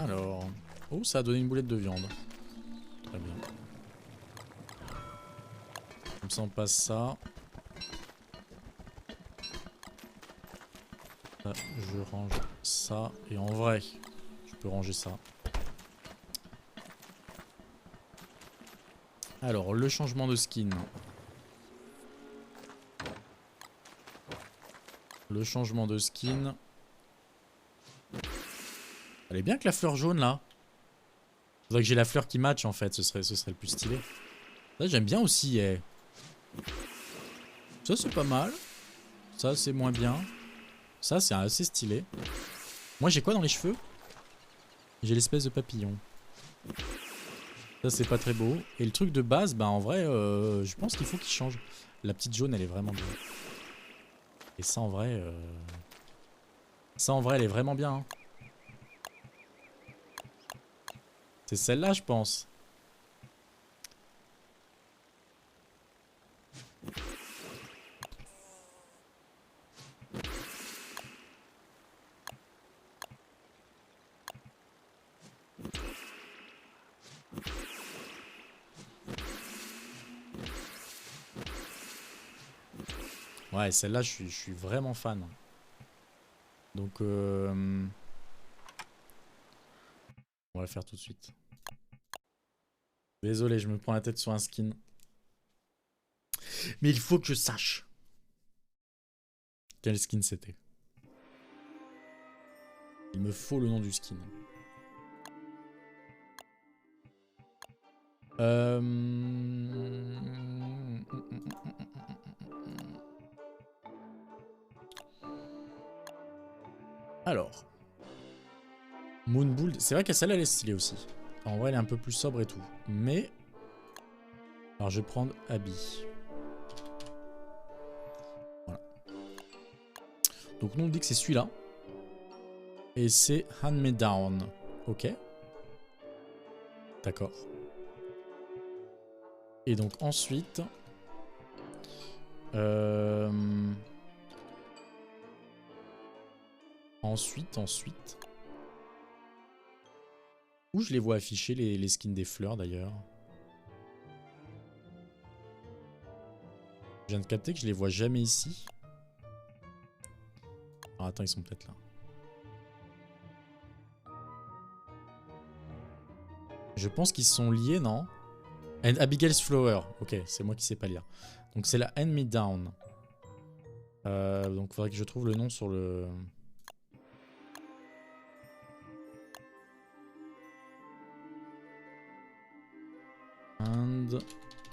Alors... Oh, ça a donné une boulette de viande. Très bien. Comme ça, on passe ça. Là, je range ça. Et en vrai, je peux ranger ça. Alors, le changement de skin. Le changement de skin. Elle est bien que la fleur jaune là. Faudrait que j'ai la fleur qui match en fait, ce serait le plus stylé. Ça j'aime bien aussi. Ça c'est pas mal. Ça c'est moins bien. Ça c'est assez stylé. Moi j'ai quoi dans les cheveux? J'ai l'espèce de papillon. Ça c'est pas très beau. Et le truc de base, bah en vrai, je pense qu'il faut qu'il change. La petite jaune elle est vraiment bien. Et ça en vrai... Ça en vrai elle est vraiment bien. Hein. C'est celle-là je pense. Ouais, celle-là, je suis vraiment fan. Donc, on va le faire tout de suite. Désolé, je me prends la tête sur un skin. Mais il faut que je sache quel skin c'était. Il me faut le nom du skin. Alors. Moonbull, c'est vrai que celle-là elle est stylée aussi. En vrai elle est un peu plus sobre et tout. Mais... Alors je vais prendre Abby. Voilà. Donc nous on dit que c'est celui-là. Et c'est Hand Me Down. Ok. D'accord. Et donc ensuite... Ensuite... Où je les vois afficher les skins des fleurs d'ailleurs? Je viens de capter que je les vois jamais ici. Ah, attends, ils sont peut-être là. Je pense qu'ils sont liés, non? And Abigail's Flower. Ok, c'est moi qui sais pas lire. Donc c'est la Hand Me Down. Donc il faudrait que je trouve le nom sur le... Hand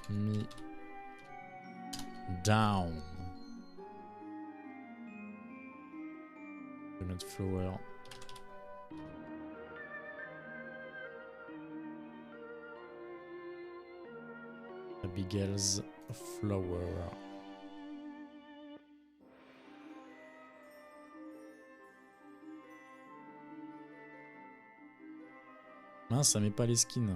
Me Down. Je vais mettre Flower. Abigail's Flower. Mince, ça met pas les skins.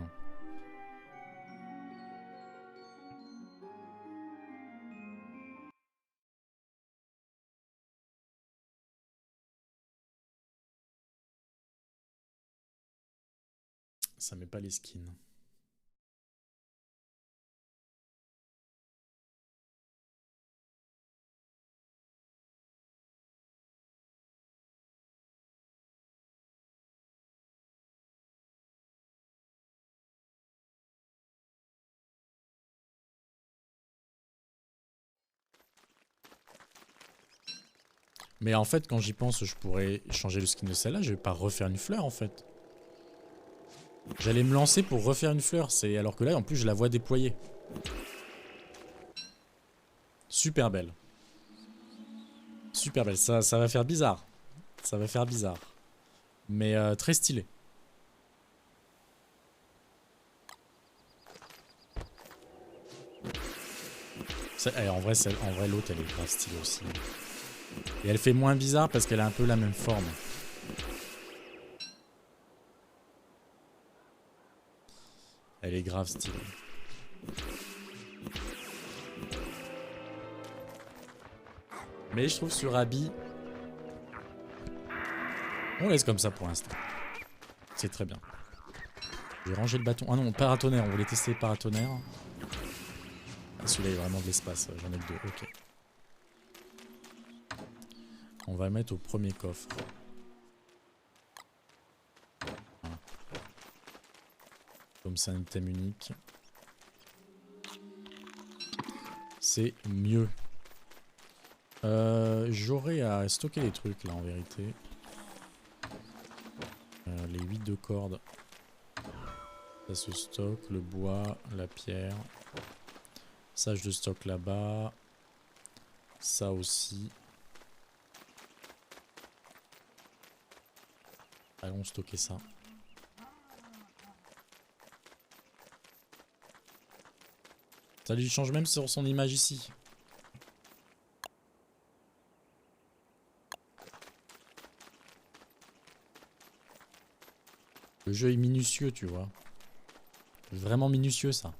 Ça met pas les skins. Mais en fait, quand j'y pense, je pourrais changer le skin de celle-là. Je vais pas refaire une fleur, en fait. J'allais me lancer pour refaire une fleur. Alors que là, en plus, je la vois déployer. Super belle. Super belle. Ça va faire bizarre. Ça va faire bizarre. Mais très stylé. En vrai, l'autre, elle est grave stylée aussi. Et elle fait moins bizarre parce qu'elle a un peu la même forme. Elle est grave stylée. Mais je trouve sur Abby... On laisse comme ça pour l'instant. C'est très bien. Je vais ranger le bâton. Ah non, paratonnerre. On voulait tester le paratonnerre. Ah, celui-là, il y a vraiment de l'espace. J'en ai que 2. Ok. On va le mettre au premier coffre. Voilà. Comme c'est un item unique. C'est mieux. J'aurais à stocker des trucs là en vérité. Les 8 de cordes. Ça se stocke, le bois, la pierre. Ça je le stocke là-bas. Ça aussi. Allons stocker ça. Ça lui change même sur son image ici. Le jeu est minutieux, tu vois. Vraiment minutieux ça.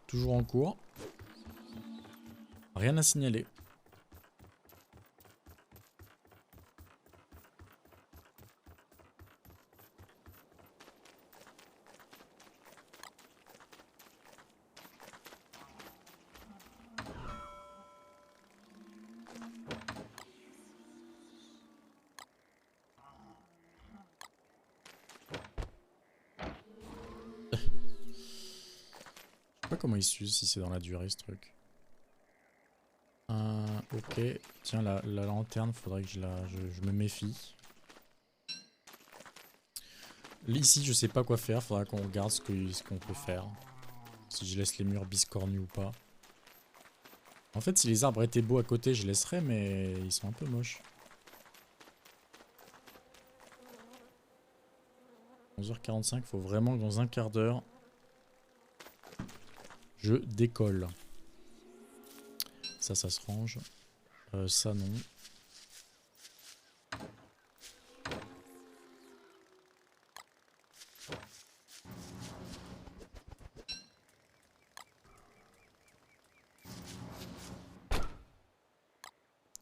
Toujours en cours. Rien à signaler. Je sais pas comment il s'use si c'est dans la durée ce truc. Ok. Tiens, la lanterne, faudrait que je me méfie. Ici, je sais pas quoi faire. Faudra qu'on regarde ce qu'on peut faire. Si je laisse les murs biscornus ou pas. En fait, si les arbres étaient beaux à côté, je laisserais, mais ils sont un peu moches. 11h45, faut vraiment que dans un quart d'heure, je décolle. Ça se range. Ça, non.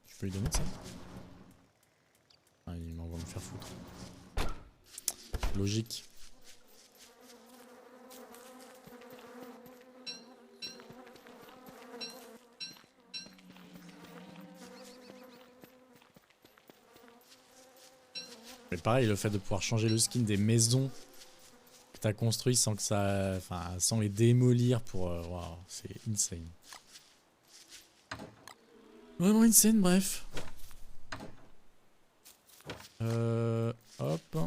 Je peux lui donner ça? Ah, il m'envoie me faire foutre. Logique. Mais pareil, le fait de pouvoir changer le skin des maisons que t'as construit sans que ça, enfin, sans les démolir pour, waouh, c'est insane. Vraiment insane, bref. Hop.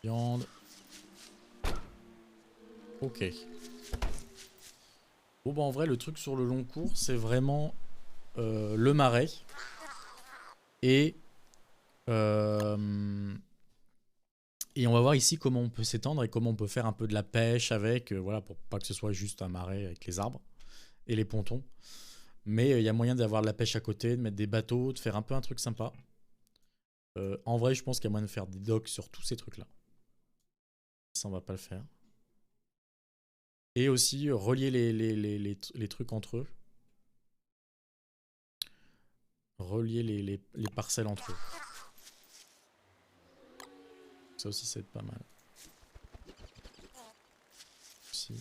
Viande. Ok. Bon bah en vrai le truc sur le long cours c'est vraiment le marais. Et on va voir ici comment on peut s'étendre et comment on peut faire un peu de la pêche avec, voilà, pour pas que ce soit juste un marais avec les arbres et les pontons. Mais il y a moyen d'avoir de la pêche à côté, de mettre des bateaux, de faire un peu un truc sympa. En vrai, je pense qu'il y a moyen de faire des docks sur tous ces trucs-là. Ça, on va pas le faire. Et aussi relier les trucs entre eux. Relier les parcelles entre eux. Ça aussi, c'est pas mal. Si.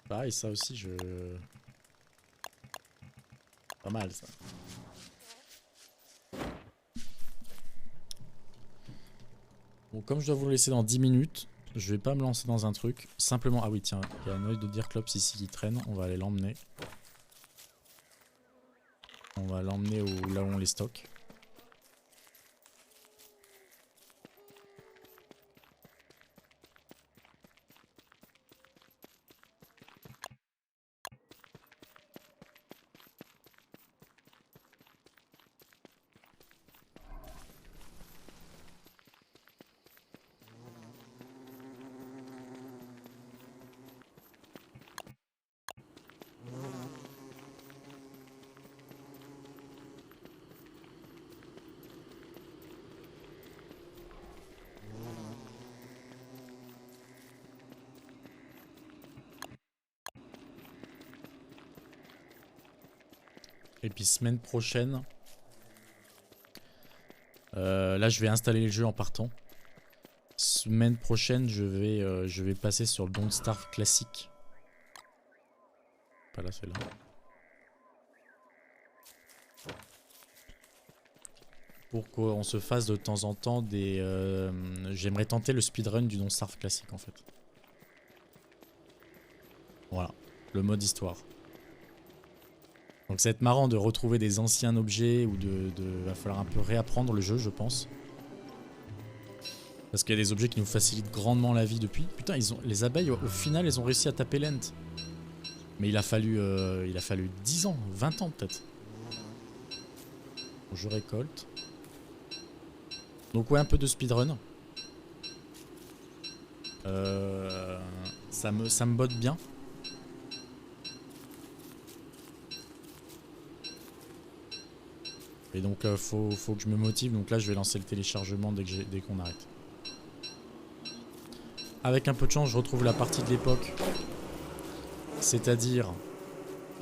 Pareil, ça aussi, pas mal, ça. Bon, comme je dois vous laisser dans 10 minutes, je vais pas me lancer dans un truc. Simplement... Ah oui, tiens, il y a un œil de Deerclops ici qui traîne. On va aller l'emmener. On va l'emmener là où on les stocke. Et puis semaine prochaine, Là, je vais installer le jeu en partant. Semaine prochaine, je vais passer sur le Don't Starve classique. Pas là, celle-là. Pour qu'on se fasse de temps en temps des... J'aimerais tenter le speedrun du Don't Starve classique en fait. Voilà, le mode histoire. Donc ça va être marrant de retrouver des anciens objets ou va falloir un peu réapprendre le jeu, je pense. Parce qu'il y a des objets qui nous facilitent grandement la vie depuis. Putain, les abeilles, au final, elles ont réussi à taper Lent. Mais il a fallu 10 ans, 20 ans peut-être. Bon, je récolte. Donc ouais, un peu de speedrun. Ça me botte bien. Et donc faut que je me motive. Donc là je vais lancer le téléchargement dès qu'on arrête. Avec un peu de chance je retrouve la partie de l'époque. C'est-à-dire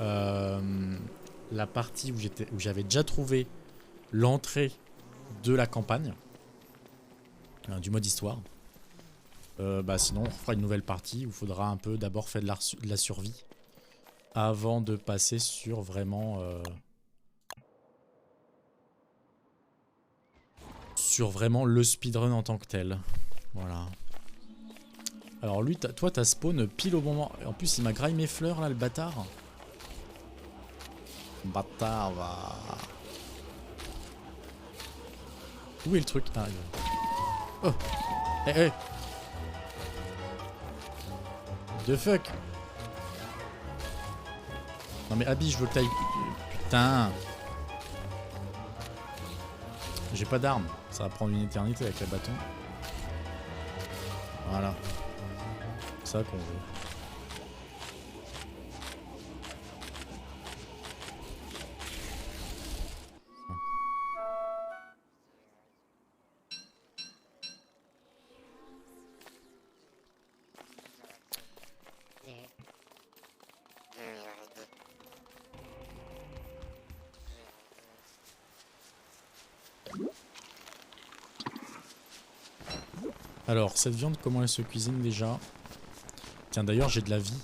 la partie où j'avais déjà trouvé l'entrée de la campagne. Du mode histoire. Bah sinon on fera une nouvelle partie où il faudra un peu d'abord faire de la survie. Avant de passer sur vraiment... sur vraiment le speedrun en tant que tel. Voilà. Alors lui, toi t'as spawn pile au bon moment. En plus il m'a graillé mes fleurs là, le bâtard. Bâtard va... Où est le truc? Ah, oh. Eh hey, hey. The fuck. Non mais Abby, je veux que t'ailles... Putain. J'ai pas d'armes. Ça va prendre une éternité avec le bâton. Voilà. C'est ça qu'on veut. Alors, cette viande, comment elle se cuisine déjà? Tiens, d'ailleurs, j'ai de la vie.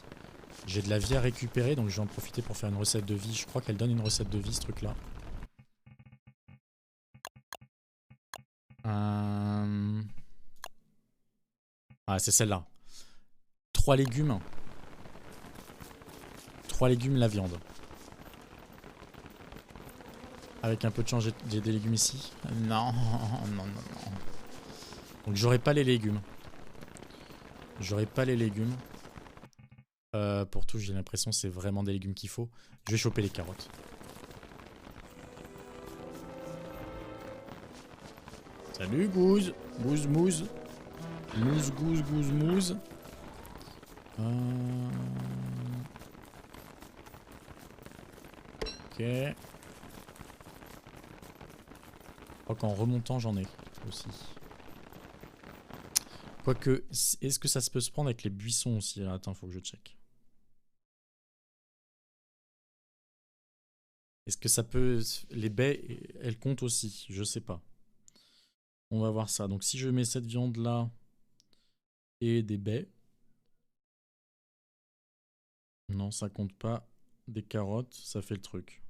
J'ai de la vie à récupérer, donc je vais en profiter pour faire une recette de vie. Je crois qu'elle donne une recette de vie, ce truc-là. Ah, c'est celle-là. 3 légumes. 3 légumes, la viande. Avec un peu de chance, j'ai des légumes ici. Non, non, non, non. Donc j'aurai pas les légumes. J'aurai pas les légumes. Pour tout, j'ai l'impression que c'est vraiment des légumes qu'il faut. Je vais choper les carottes. Salut Gouze. Gouze mouze. Mouze gouze gouze mouze. Ok. Je crois qu'en remontant j'en ai aussi. Quoique, est-ce que ça peut se prendre avec les buissons aussi? Attends, faut que je check. Est-ce que ça peut... Les baies, elles comptent aussi? Je sais pas. On va voir ça. Donc si je mets cette viande là et des baies. Non, ça compte pas. Des carottes, ça fait le truc.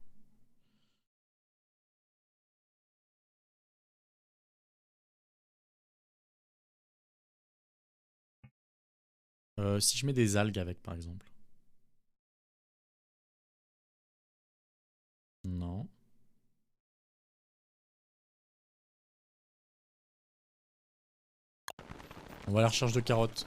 Si je mets des algues avec par exemple. Non. On va à la recherche de carottes.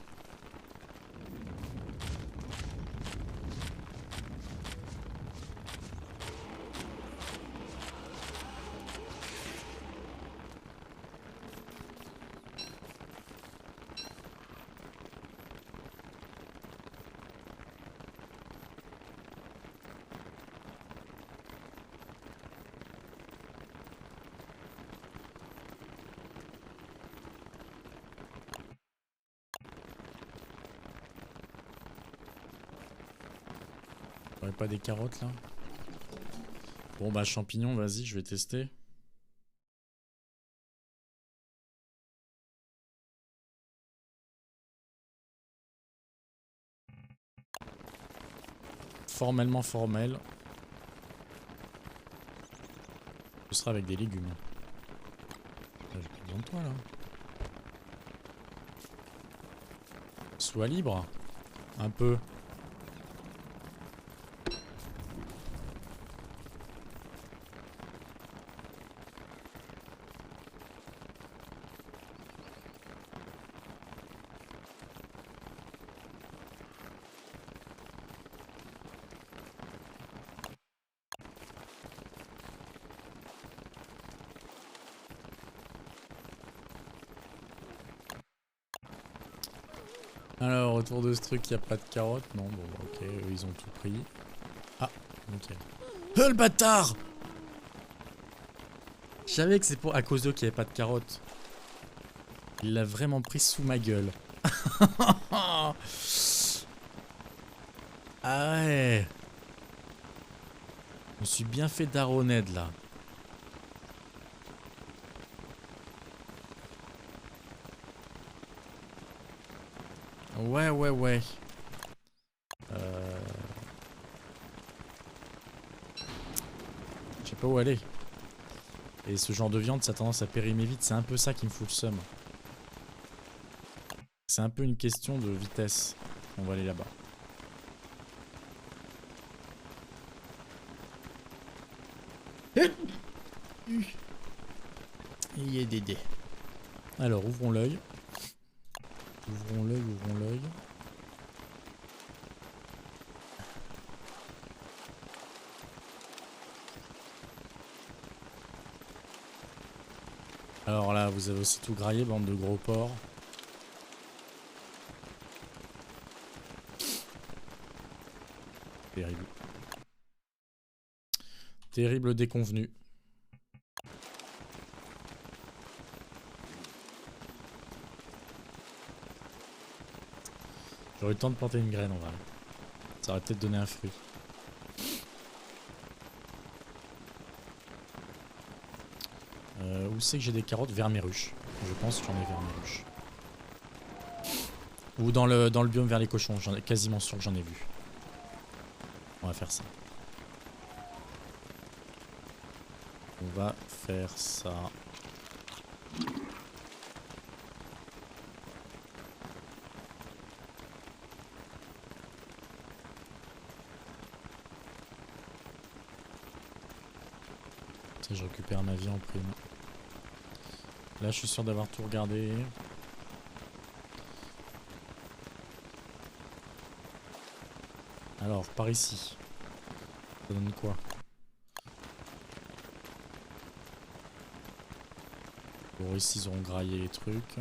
Pas des carottes là. Bon bah champignons, vas-y, je vais tester. formellement formel. Ce sera avec des légumes. J'ai plus besoin de toi là. Sois libre. Un peu. Alors, autour de ce truc, il n'y a pas de carottes. Non, bon, ok, eux, ils ont tout pris. Ah, ok. Oh, le bâtard! Je savais que c'est pour à cause d'eux qu'il n'y avait pas de carottes. Il l'a vraiment pris sous ma gueule. Ah ouais. Je me suis bien fait daroned là. Ouais, ouais, ouais. Je sais pas où aller. Et ce genre de viande, ça a tendance à périmer vite. C'est un peu ça qui me fout le seum. C'est un peu une question de vitesse. On va aller là-bas. Il y a des dés. Alors, ouvrons l'œil. Ouvrons l'œil, ouvrons l'œil. Alors là, vous avez aussi tout graillé, bande de gros porcs. Terrible. Terrible déconvenu. J'aurais eu le temps de planter une graine en vrai. Ça aurait peut-être donné un fruit. Où c'est que j'ai des carottes? Vers mes ruches. Je pense que j'en ai vers mes ruches. Ou dans le biome vers les cochons. J'en ai quasiment sûr que j'en ai vu. On va faire ça. On va faire ça. Je récupère ma vie en prime. Là, je suis sûr d'avoir tout regardé. Alors, par ici. Ça donne quoi? Bon, ici, ils auront graillé les trucs.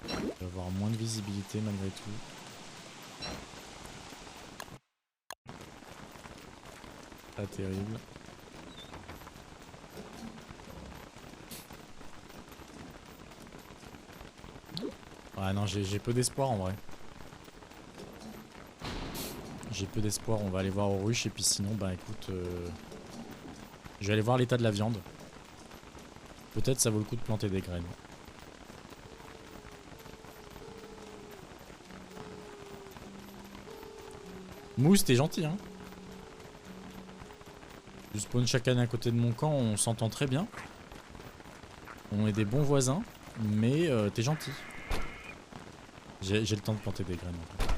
Il va y avoir moins de visibilité malgré tout. Pas terrible. Ah non, j'ai peu d'espoir en vrai. J'ai peu d'espoir, on va aller voir aux ruches et puis sinon, bah écoute, je vais aller voir l'état de la viande. Peut-être ça vaut le coup de planter des graines. Mousse, t'es gentil, hein. Je spawn chaque année à côté de mon camp, on s'entend très bien. On est des bons voisins, mais t'es gentil. J'ai le temps de planter des graines en fait.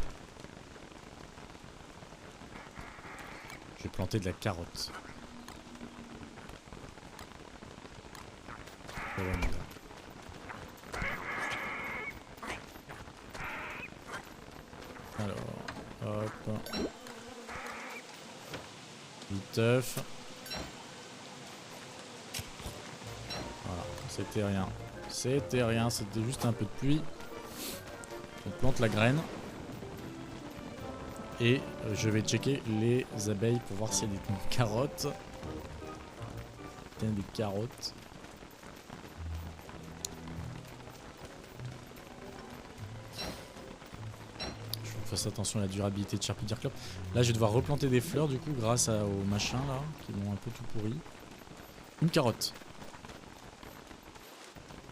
Je vais planter de la carotte. Alors, hop. Viteuf. Voilà, c'était rien. C'était rien, c'était juste un peu de pluie. On plante la graine. Et je vais checker les abeilles pour voir s'il y a des carottes. Il y a des carottes. Fasse attention à la durabilité de Charpentier Club. Là je vais devoir replanter des fleurs du coup grâce au machin là qui m'ont un peu tout pourri. Une carotte.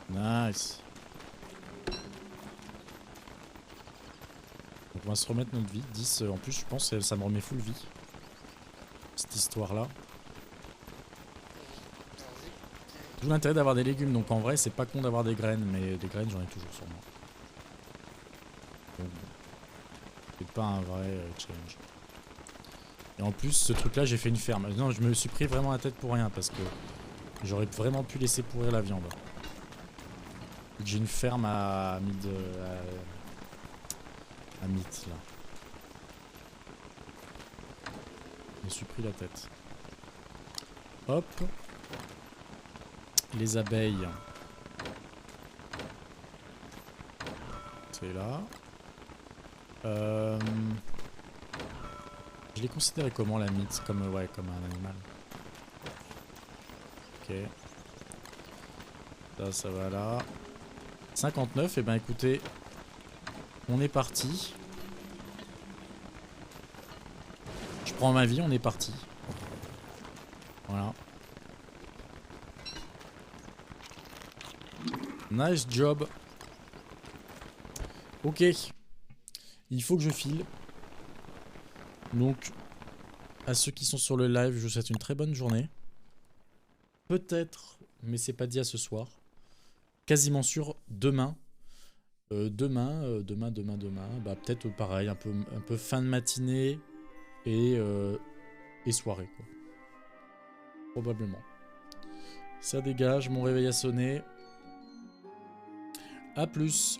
Nice. Donc On va se remettre notre vie. 10, en plus, je pense que ça me remet full vie. Cette histoire-là. Tout l'intérêt d'avoir des légumes. Donc en vrai, c'est pas con d'avoir des graines. Mais des graines, j'en ai toujours sur moi. Donc, c'est pas un vrai challenge. Et en plus, ce truc-là, j'ai fait une ferme. Non, je me suis pris vraiment la tête pour rien. Parce que j'aurais vraiment pu laisser pourrir la viande. J'ai une ferme à mythe là. Je me suis pris la tête. Hop. Les abeilles. C'est là. Je l'ai considéré comment la mythe? Comme, ouais, comme un animal. Ok. Ça va là. 59, et ben écoutez. On est parti. Je prends ma vie, on est parti. Voilà. Nice job. Ok. Il faut que je file. Donc, à ceux qui sont sur le live, je vous souhaite une très bonne journée. Peut-être, mais c'est pas dit à ce soir. Quasiment sûr, demain. Demain. Bah, peut-être pareil, un peu fin de matinée et soirée, quoi. Probablement. Ça dégage, mon réveil a sonné. A plus.